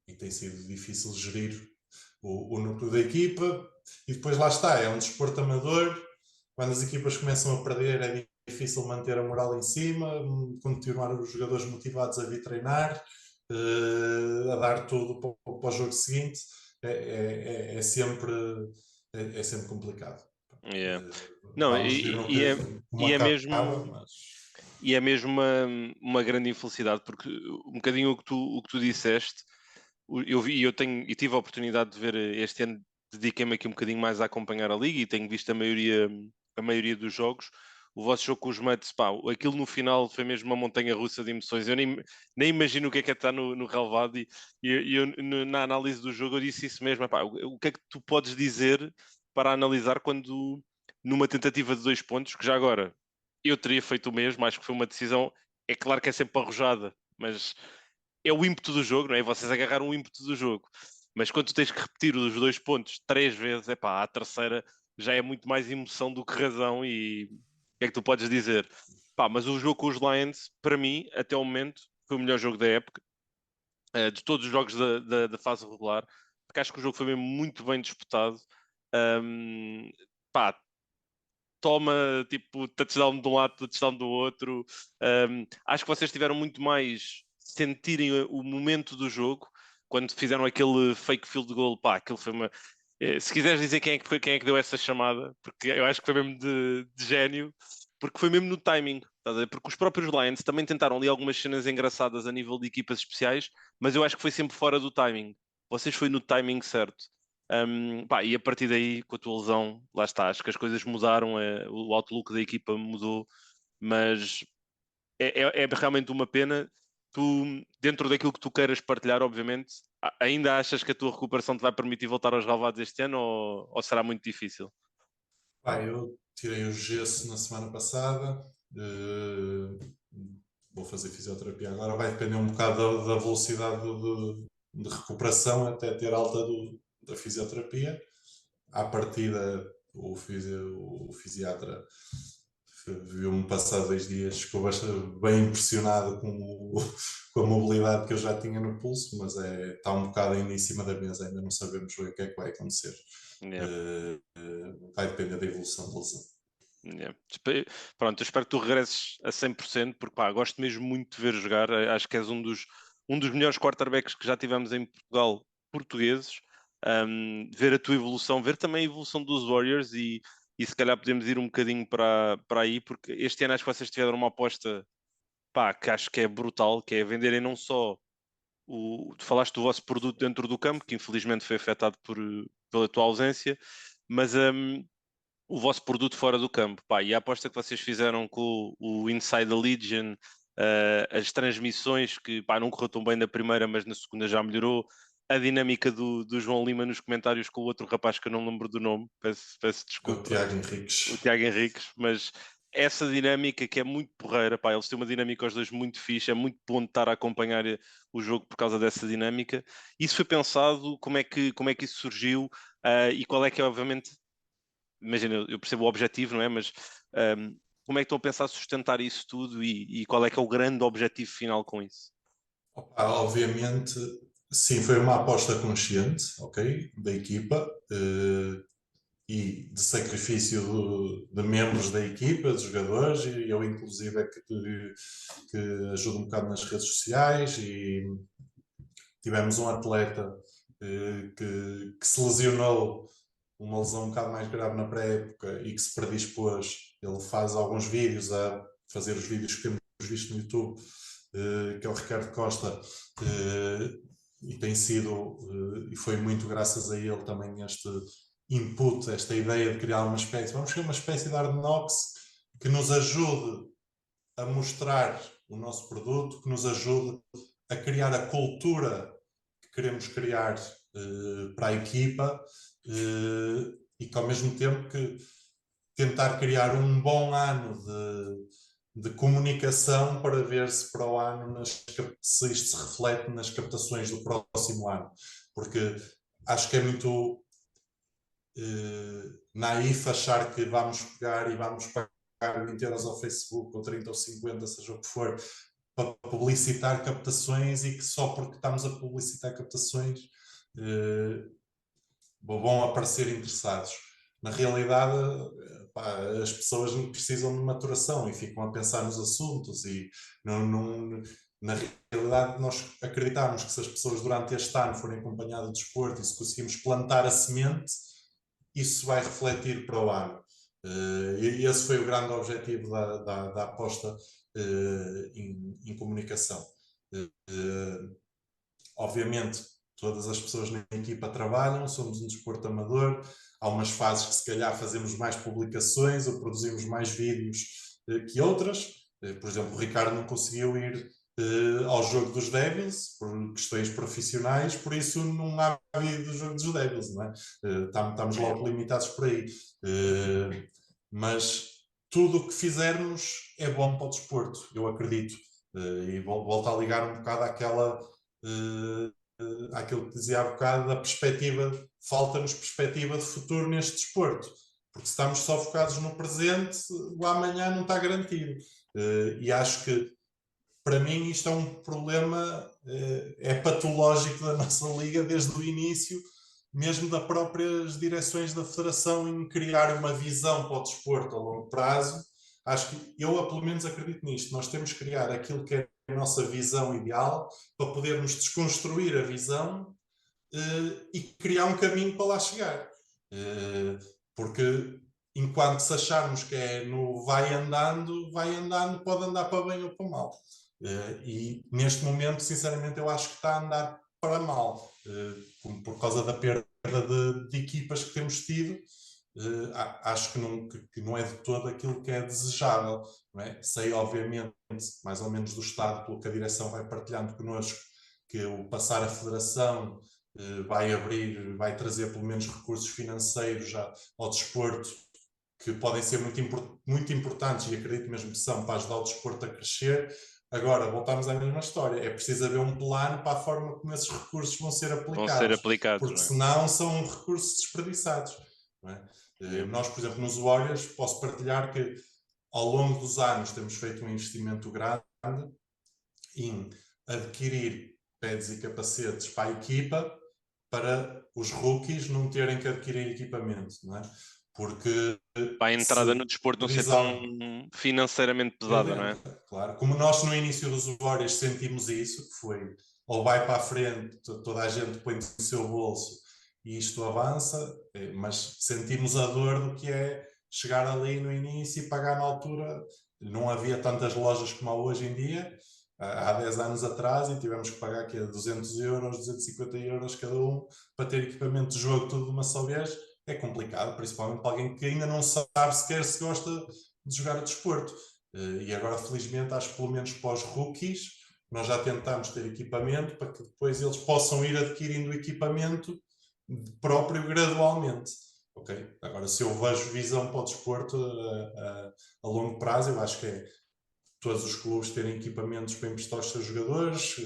e tem sido difícil gerir o núcleo da equipa. E depois lá está, é um desporto amador. Quando as equipas começam a perder, é difícil manter a moral em cima, continuar os jogadores motivados a vir treinar, a dar tudo para o jogo seguinte. É sempre complicado. Yeah. Não, Vamos ver como e é acaba, mesmo. mas E é mesmo uma grande infelicidade, porque um bocadinho o que tu disseste, eu vi, e tive a oportunidade de ver este ano, dediquei-me aqui um bocadinho mais a acompanhar a liga e tenho visto a maioria dos jogos. O vosso jogo com os Mets, pá, aquilo no final foi mesmo uma montanha russa de emoções. Eu nem imagino o que é estar no relvado e eu, na análise do jogo, eu disse isso mesmo. Pá, o que é que tu podes dizer para analisar quando numa tentativa de 2 pontos, que já agora eu teria feito o mesmo, acho que foi uma decisão, é claro que é sempre arrojada, mas é o ímpeto do jogo, não é? Vocês agarraram o ímpeto do jogo. Mas quando tu tens que repetir os 2 pontos 3 vezes, é pá, a terceira já é muito mais emoção do que razão. E o que é que tu podes dizer? Pá, mas o jogo com os Lions, para mim, até o momento, foi o melhor jogo da época, de todos os jogos da fase regular, porque acho que o jogo foi mesmo muito bem disputado. Pá, toma tipo touchdown de um lado, touchdown do outro. Acho que vocês tiveram muito mais sentirem o momento do jogo quando fizeram aquele fake field goal. Pá, aquilo foi uma. Se quiseres dizer quem é que foi, quem é que deu essa chamada, porque eu acho que foi mesmo de gênio, porque foi mesmo no timing, estás a ver? Porque os próprios Lions também tentaram ali algumas cenas engraçadas a nível de equipas especiais, mas eu acho que foi sempre fora do timing. Vocês foi no timing certo. Pá, e a partir daí, com a tua lesão, lá está, acho que as coisas mudaram, o outlook da equipa mudou, mas é realmente uma pena. Tu, dentro daquilo que tu queiras partilhar, obviamente, ainda achas que a tua recuperação te vai permitir voltar aos ravados este ano ou será muito difícil? eu tirei o gesso na semana passada. Vou fazer fisioterapia agora. Vai depender um bocado da velocidade de recuperação até ter alta da fisioterapia. À partida, o fisiatra viu-me passar 2 dias, ficou bem impressionado com a mobilidade que eu já tinha no pulso, mas está um bocado ainda em cima da mesa, ainda não sabemos o que é que vai acontecer. Yeah, Vai depender da evolução da lesão. yeah. Pronto, eu espero que tu regresses a 100%, porque pá, gosto mesmo muito de ver jogar. Acho que és um dos melhores quarterbacks que já tivemos em Portugal, portugueses. Ver a tua evolução, ver também a evolução dos Warriors e se calhar podemos ir um bocadinho para aí, porque este ano acho que vocês tiveram uma aposta, pá, que acho que é brutal, que é venderem não só tu falaste do vosso produto dentro do campo, que infelizmente foi afetado pela tua ausência, mas o vosso produto fora do campo. Pá, e a aposta que vocês fizeram com o Inside the Legion, as transmissões que pá, não correu tão bem na primeira, mas na segunda já melhorou. A dinâmica do João Lima nos comentários com o outro rapaz que eu não lembro do nome, peço É o desculpa, Tiago Henriques. o Tiago Henriques, mas essa dinâmica que é muito porreira, pá, eles têm uma dinâmica aos dois muito fixe, é muito bom de estar a acompanhar o jogo por causa dessa dinâmica. Isso foi pensado, como é que isso surgiu? e qual é que é, obviamente, imagina, eu percebo o objetivo, não é? Mas como é que estão a pensar sustentar isso tudo e qual é que é o grande objetivo final com isso? Obviamente, sim, foi uma aposta consciente, ok, da equipa, e de sacrifício de membros da equipa, de jogadores, e eu inclusive é que ajudo um bocado nas redes sociais, e tivemos um atleta que se lesionou, uma lesão um bocado mais grave na pré-época, e que se predispôs. Ele faz alguns vídeos, a fazer os vídeos que temos visto no YouTube, que é o Ricardo Costa, e tem sido, e foi muito graças a ele também este input, esta ideia de criar uma espécie, vamos criar uma espécie de Hard Knocks que nos ajude a mostrar o nosso produto, que nos ajude a criar a cultura que queremos criar para a equipa, e que ao mesmo tempo que tentar criar um bom ano de comunicação para ver se para o ano se isto se reflete nas captações do próximo ano, porque acho que é muito naif achar que vamos pegar e vamos pagar 20 euros ao Facebook ou 30 ou 50, seja o que for, para publicitar captações, e que só porque estamos a publicitar captações vão aparecer interessados. Na realidade, pá, as pessoas precisam de maturação e ficam a pensar nos assuntos, e na realidade nós acreditamos que se as pessoas durante este ano forem acompanhadas de desporto, e se conseguimos plantar a semente, isso vai refletir para o ano. E esse foi o grande objetivo da aposta em comunicação. Obviamente, todas as pessoas na equipa trabalham, somos um desporto amador, há umas fases que se calhar fazemos mais publicações ou produzimos mais vídeos que outras. Por exemplo, o Ricardo não conseguiu ir ao jogo dos Devils por questões profissionais, por isso não há vídeo do jogo dos Devils, não é? Estamos logo limitados por aí. Mas tudo o que fizermos é bom para o desporto, eu acredito. E volto a ligar um bocado àquilo que dizia há bocado, da perspectiva, falta-nos perspectiva de futuro neste desporto, porque se estamos só focados no presente, o amanhã não está garantido. E acho que, para mim, isto é um problema, é patológico da nossa liga desde o início, mesmo das próprias direções da federação, em criar uma visão para o desporto a longo prazo. Acho que eu, pelo menos, acredito nisto. Nós temos que criar aquilo que é a nossa visão ideal para podermos desconstruir a visão e criar um caminho para lá chegar. Porque enquanto se acharmos que é no vai andando, pode andar para bem ou para mal. E neste momento, sinceramente, eu acho que está a andar para mal, por causa da perda de equipas que temos tido. Acho que não é de todo aquilo que é desejável. Não é? Sei, obviamente, mais ou menos do estado, pelo que a direção vai partilhando connosco, que o passar a federação vai trazer pelo menos recursos financeiros já ao desporto, que podem ser muito importantes, e acredito mesmo que são, para ajudar o desporto a crescer. Agora, voltamos à mesma história. É preciso haver um plano para a forma como esses recursos vão ser aplicados. Porque não é? senão são recursos desperdiçados. Não é? Nós, por exemplo, nos Warriors, posso partilhar que ao longo dos anos temos feito um investimento grande em adquirir pads e capacetes para a equipa, para os rookies não terem que adquirir equipamento, não é? Porque para a entrada no desporto não ser tão financeiramente pesada, não é? Claro, como nós no início dos Warriors sentimos isso, que foi ou vai para a frente, toda a gente põe no seu bolso e isto avança, mas sentimos a dor do que é chegar ali no início e pagar na altura. Não havia tantas lojas como há hoje em dia, há 10 anos atrás, e tivemos que pagar aqui a 200 euros, 250 euros cada um para ter equipamento de jogo tudo de uma só vez. É complicado, principalmente para alguém que ainda não sabe sequer se gosta de jogar o desporto. E agora, felizmente, acho que pelo menos para os rookies, nós já tentamos ter equipamento para que depois eles possam ir adquirindo equipamento próprio gradualmente. Okay? Agora, se eu vejo visão para o desporto a longo prazo, eu acho que é todos os clubes terem equipamentos para emprestar aos seus jogadores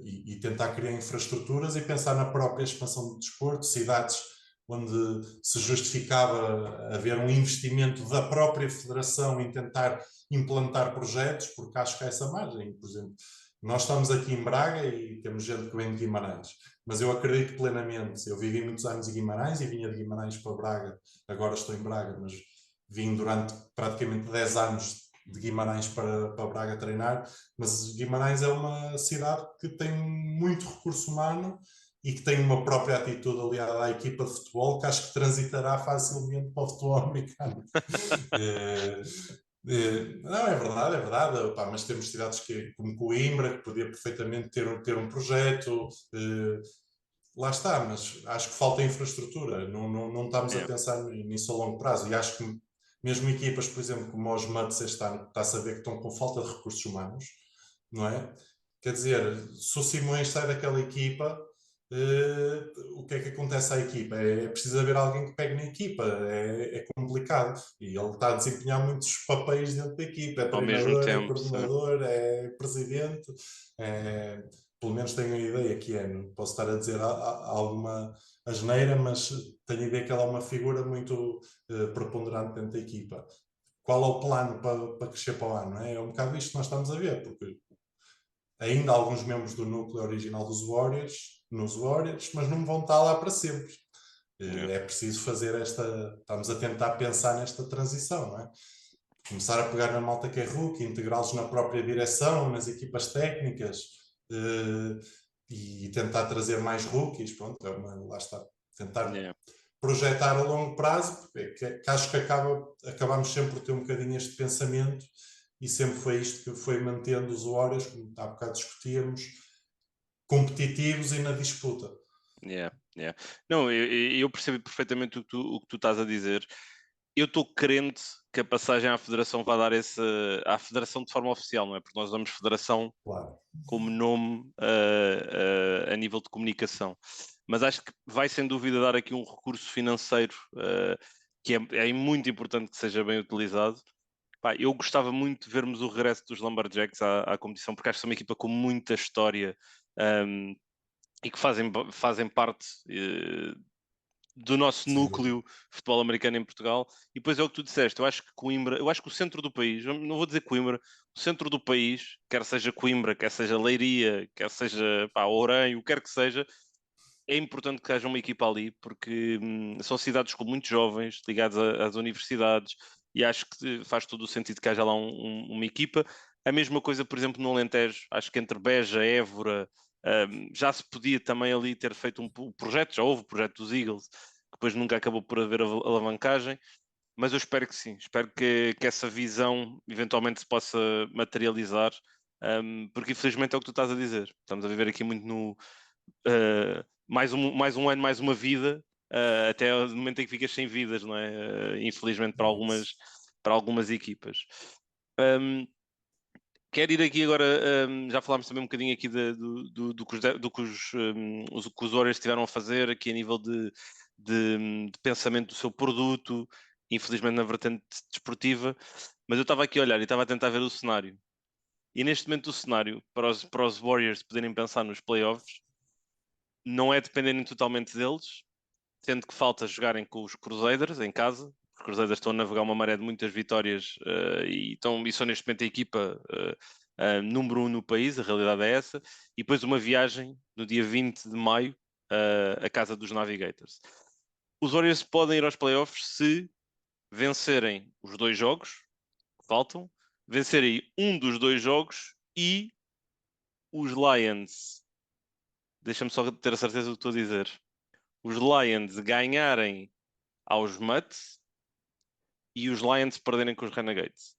e tentar criar infraestruturas e pensar na própria expansão do desporto, cidades onde se justificava haver um investimento da própria federação em tentar implantar projetos, porque acho que há essa margem. Por exemplo, nós estamos aqui em Braga e temos gente que vem de Guimarães, mas eu acredito plenamente, eu vivi muitos anos em Guimarães e vinha de Guimarães para Braga, agora estou em Braga, mas vim durante praticamente 10 anos de Guimarães para Braga treinar, mas Guimarães é uma cidade que tem muito recurso humano e que tem uma própria atitude aliada à equipa de futebol que acho que transitará facilmente para o futebol americano. Não, é verdade, opá, mas temos cidades como Coimbra, que podia perfeitamente ter um projeto, lá está, mas acho que falta infraestrutura, não estamos a pensar nisso a longo prazo, e acho que mesmo equipas, por exemplo, como os Mets este ano, está-se a ver que estão com falta de recursos humanos, não é? Quer dizer, se o Simões sai daquela equipa, o que é que acontece à equipa? É preciso haver alguém que pegue na equipa, é complicado. E ele está a desempenhar muitos papéis dentro da equipa: é Ao mesmo treinador, é tempo, sim. coordenador, é presidente. Pelo menos tenho a ideia que é, não posso estar a dizer alguma asneira, mas tenho a ideia que ela é uma figura muito preponderante dentro da equipa. Qual é o plano para crescer para o ano? É um bocado isto que nós estamos a ver, porque ainda há alguns membros do núcleo original dos Warriors, nos Warriors, mas não vão estar lá para sempre. É preciso fazer estamos a tentar pensar nesta transição, não é? Começar a pegar na malta que é rookie, integrá-los na própria direção, nas equipas técnicas, e tentar trazer mais rookies, pronto, lá está, tentar projetar a longo prazo, que acho que acabamos sempre por ter um bocadinho este pensamento, e sempre foi isto que foi mantendo os Warriors, como há bocado discutíamos, competitivos e na disputa. Não, eu percebo perfeitamente o que tu estás a dizer. Eu estou crente que a passagem à Federação vai dar à Federação de forma oficial, não é? Porque nós damos Federação como nome a nível de comunicação. Mas acho que vai sem dúvida dar aqui um recurso financeiro que é muito importante que seja bem utilizado. Pá, eu gostava muito de vermos o regresso dos Lumberjacks à competição, porque acho que são uma equipa com muita história e que fazem parte do nosso núcleo futebol americano em Portugal. E depois é o que tu disseste, eu acho que o centro do país, não vou dizer Coimbra, o centro do país, quer seja Coimbra, quer seja Leiria, quer seja Ourém, o que quer que seja, é importante que haja uma equipa ali, porque são cidades com muitos jovens ligados às universidades, e acho que faz todo o sentido que haja lá uma equipa. A mesma coisa, por exemplo, no Alentejo, acho que entre Beja, Évora, já se podia também ali ter feito um projeto, já houve o projeto dos Eagles, que depois nunca acabou por haver alavancagem, mas eu espero que sim, espero que essa visão eventualmente se possa materializar, porque infelizmente é o que tu estás a dizer, estamos a viver aqui muito no mais um ano, mais uma vida, até o momento em que ficas sem vidas, não é? Infelizmente para algumas equipas. Quero ir aqui agora, já falámos também um bocadinho aqui do que os Warriors estiveram a fazer aqui a nível de pensamento do seu produto, infelizmente na vertente desportiva, mas eu estava aqui a olhar e estava a tentar ver o cenário. E neste momento o cenário para os Warriors poderem pensar nos playoffs não é dependendo totalmente deles, tendo que falta jogarem com os Crusaders em casa. Os Crusaders estão a navegar uma maré de muitas vitórias e são neste momento a equipa número 1 no país, a realidade é essa. E depois uma viagem no dia 20 de maio à casa dos Navigators. Os Warriors podem ir aos playoffs se vencerem os 2 jogos que faltam, vencerem um dos 2 jogos e os Lions. Deixa-me só ter a certeza do que estou a dizer. Os Lions ganharem aos Mets e os Lions perderem com os Renegades.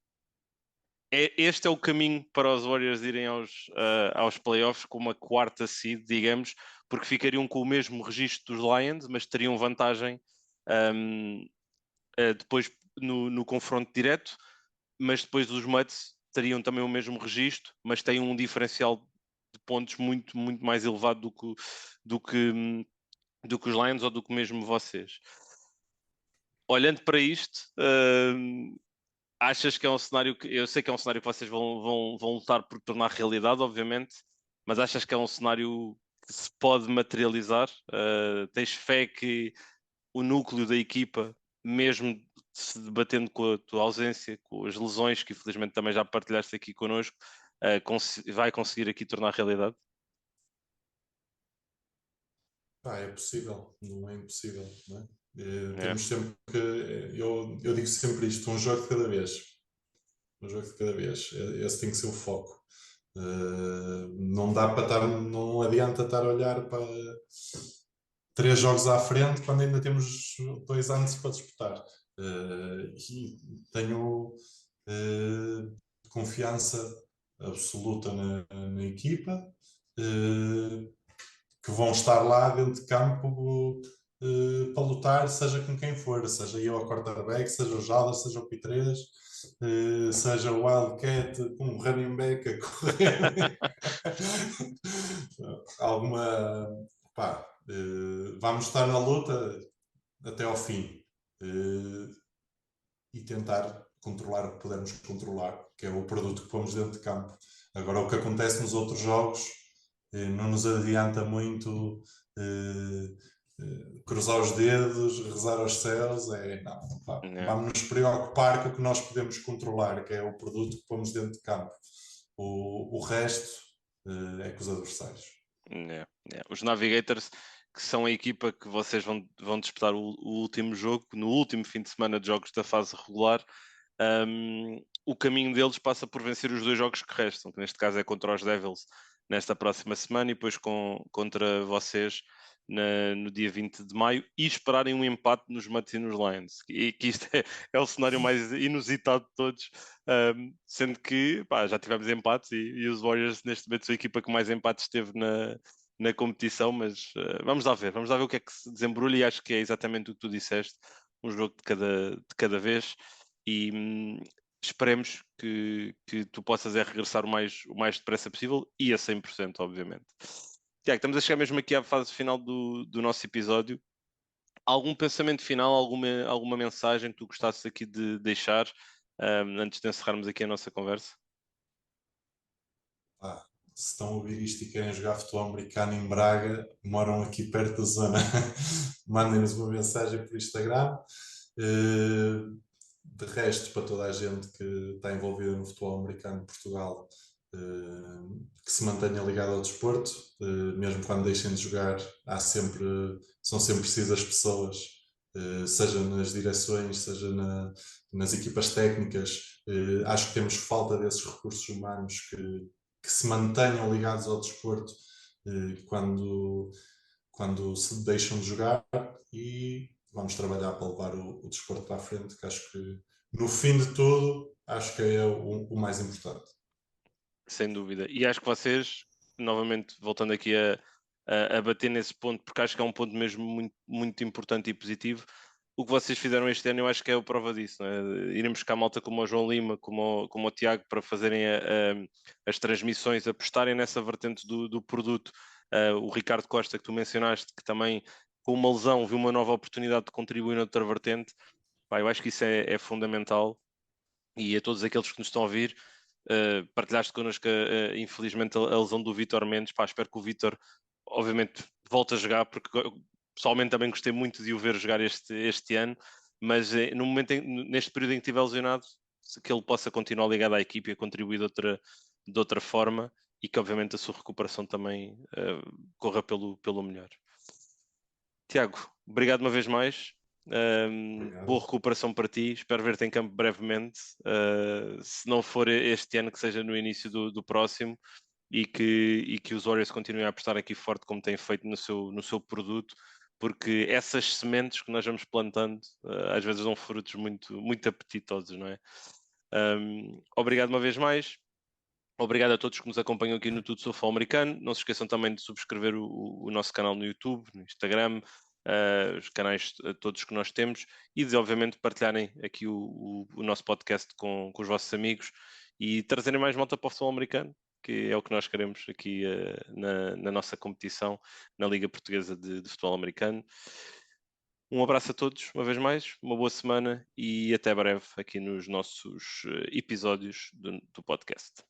Este é o caminho para os Warriors irem aos playoffs com uma quarta seed, digamos, porque ficariam com o mesmo registro dos Lions, mas teriam vantagem depois no confronto direto, mas depois os Mets teriam também o mesmo registro, mas têm um diferencial de pontos muito, muito mais elevado do que os Lions ou do que mesmo vocês. Olhando para isto, achas que é um cenário que, eu sei que é um cenário que vocês vão lutar por tornar realidade, obviamente, mas achas que é um cenário que se pode materializar? Tens fé que o núcleo da equipa, mesmo se debatendo com a tua ausência, com as lesões, que infelizmente também já partilhaste aqui connosco, vai conseguir aqui tornar realidade? É possível, não é impossível, não é? É, Temos sempre que, eu digo sempre isto, um jogo de cada vez. Um jogo de cada vez. Esse tem que ser o foco. Não dá para estar, não adianta estar a olhar para 3 jogos à frente quando ainda temos 2 anos para disputar. E tenho confiança absoluta na equipa, que vão estar lá dentro de campo para lutar, seja com quem for, seja eu a quarterback, seja o Jada, seja o P3, seja o Wildcat com o running back a correr. Alguma. Pá, vamos estar na luta até ao fim e tentar controlar o que pudermos controlar, que é o produto que pomos dentro de campo. Agora, o que acontece nos outros jogos não nos adianta muito cruzar os dedos, rezar aos céus. Não, pá, é, vamos nos preocupar com o que nós podemos controlar, que é o produto que pomos dentro de campo. O resto é com os adversários. Os Navigators, que são a equipa que vocês vão disputar o último jogo, no último fim de semana de jogos da fase regular, o caminho deles passa por vencer os 2 jogos que restam, que neste caso é contra os Devils nesta próxima semana e depois contra vocês no dia 20 de maio e esperarem um empate nos Mets e nos Lions. E que isto é o cenário mais inusitado de todos, sendo que pá, já tivemos empates e os Warriors neste momento são a equipa que mais empates teve na competição, mas vamos lá ver o que é que se desembrulha e acho que é exatamente o que tu disseste, um jogo de cada vez e esperemos que tu possas regressar o mais depressa possível e a 100%, obviamente. Tiago, estamos a chegar mesmo aqui à fase final do nosso episódio. Algum pensamento final, alguma mensagem que tu gostasses aqui de deixar antes de encerrarmos aqui a nossa conversa? Se estão a ouvir isto e querem jogar futebol americano em Braga, moram aqui perto da zona, mandem-nos uma mensagem por Instagram. De resto, para toda a gente que está envolvida no futebol americano de Portugal, que se mantenha ligado ao desporto, mesmo quando deixem de jogar, são sempre precisas pessoas, seja nas direções, seja nas equipas técnicas. Acho que temos falta desses recursos humanos que se mantenham ligados ao desporto quando se deixam de jogar, e vamos trabalhar para levar o desporto para a frente, que acho que no fim de tudo, acho que é o mais importante. Sem dúvida. E acho que vocês, novamente, voltando aqui a bater nesse ponto, porque acho que é um ponto mesmo muito, muito importante e positivo, o que vocês fizeram este ano eu acho que é a prova disso, não é? Iremos buscar malta como o João Lima, como o Tiago, para fazerem as transmissões, apostarem nessa vertente do produto. O Ricardo Costa, que tu mencionaste, que também com uma lesão viu uma nova oportunidade de contribuir noutra vertente. Pá, eu acho que isso é fundamental e a todos aqueles que nos estão a ouvir, partilhaste connosco, infelizmente, a lesão do Vítor Mendes. Pá, espero que o Vítor, obviamente, volte a jogar, porque pessoalmente também gostei muito de o ver jogar este ano, mas no momento neste período em que estiver lesionado, que ele possa continuar ligado à equipe e a contribuir de outra forma e que, obviamente, a sua recuperação também corra pelo melhor. Tiago, obrigado uma vez mais. Boa Obrigado. recuperação para ti. Espero ver-te em campo brevemente. Se não for este ano, que seja no início do próximo e que os Warriors continuem a apostar aqui forte, como têm feito no seu produto, porque essas sementes que nós vamos plantando às vezes dão frutos muito, muito apetitosos, não é? Obrigado uma vez mais. Obrigado a todos que nos acompanham aqui no Tudo Sobre Futebol Americano. Não se esqueçam também de subscrever o nosso canal no YouTube, no Instagram, os canais todos que nós temos e de, obviamente, partilharem aqui o nosso podcast com os vossos amigos e trazerem mais malta para o futebol americano, que é o que nós queremos aqui na nossa competição, na Liga Portuguesa de Futebol Americano. Um abraço a todos, uma vez mais, uma boa semana e até breve aqui nos nossos episódios do podcast.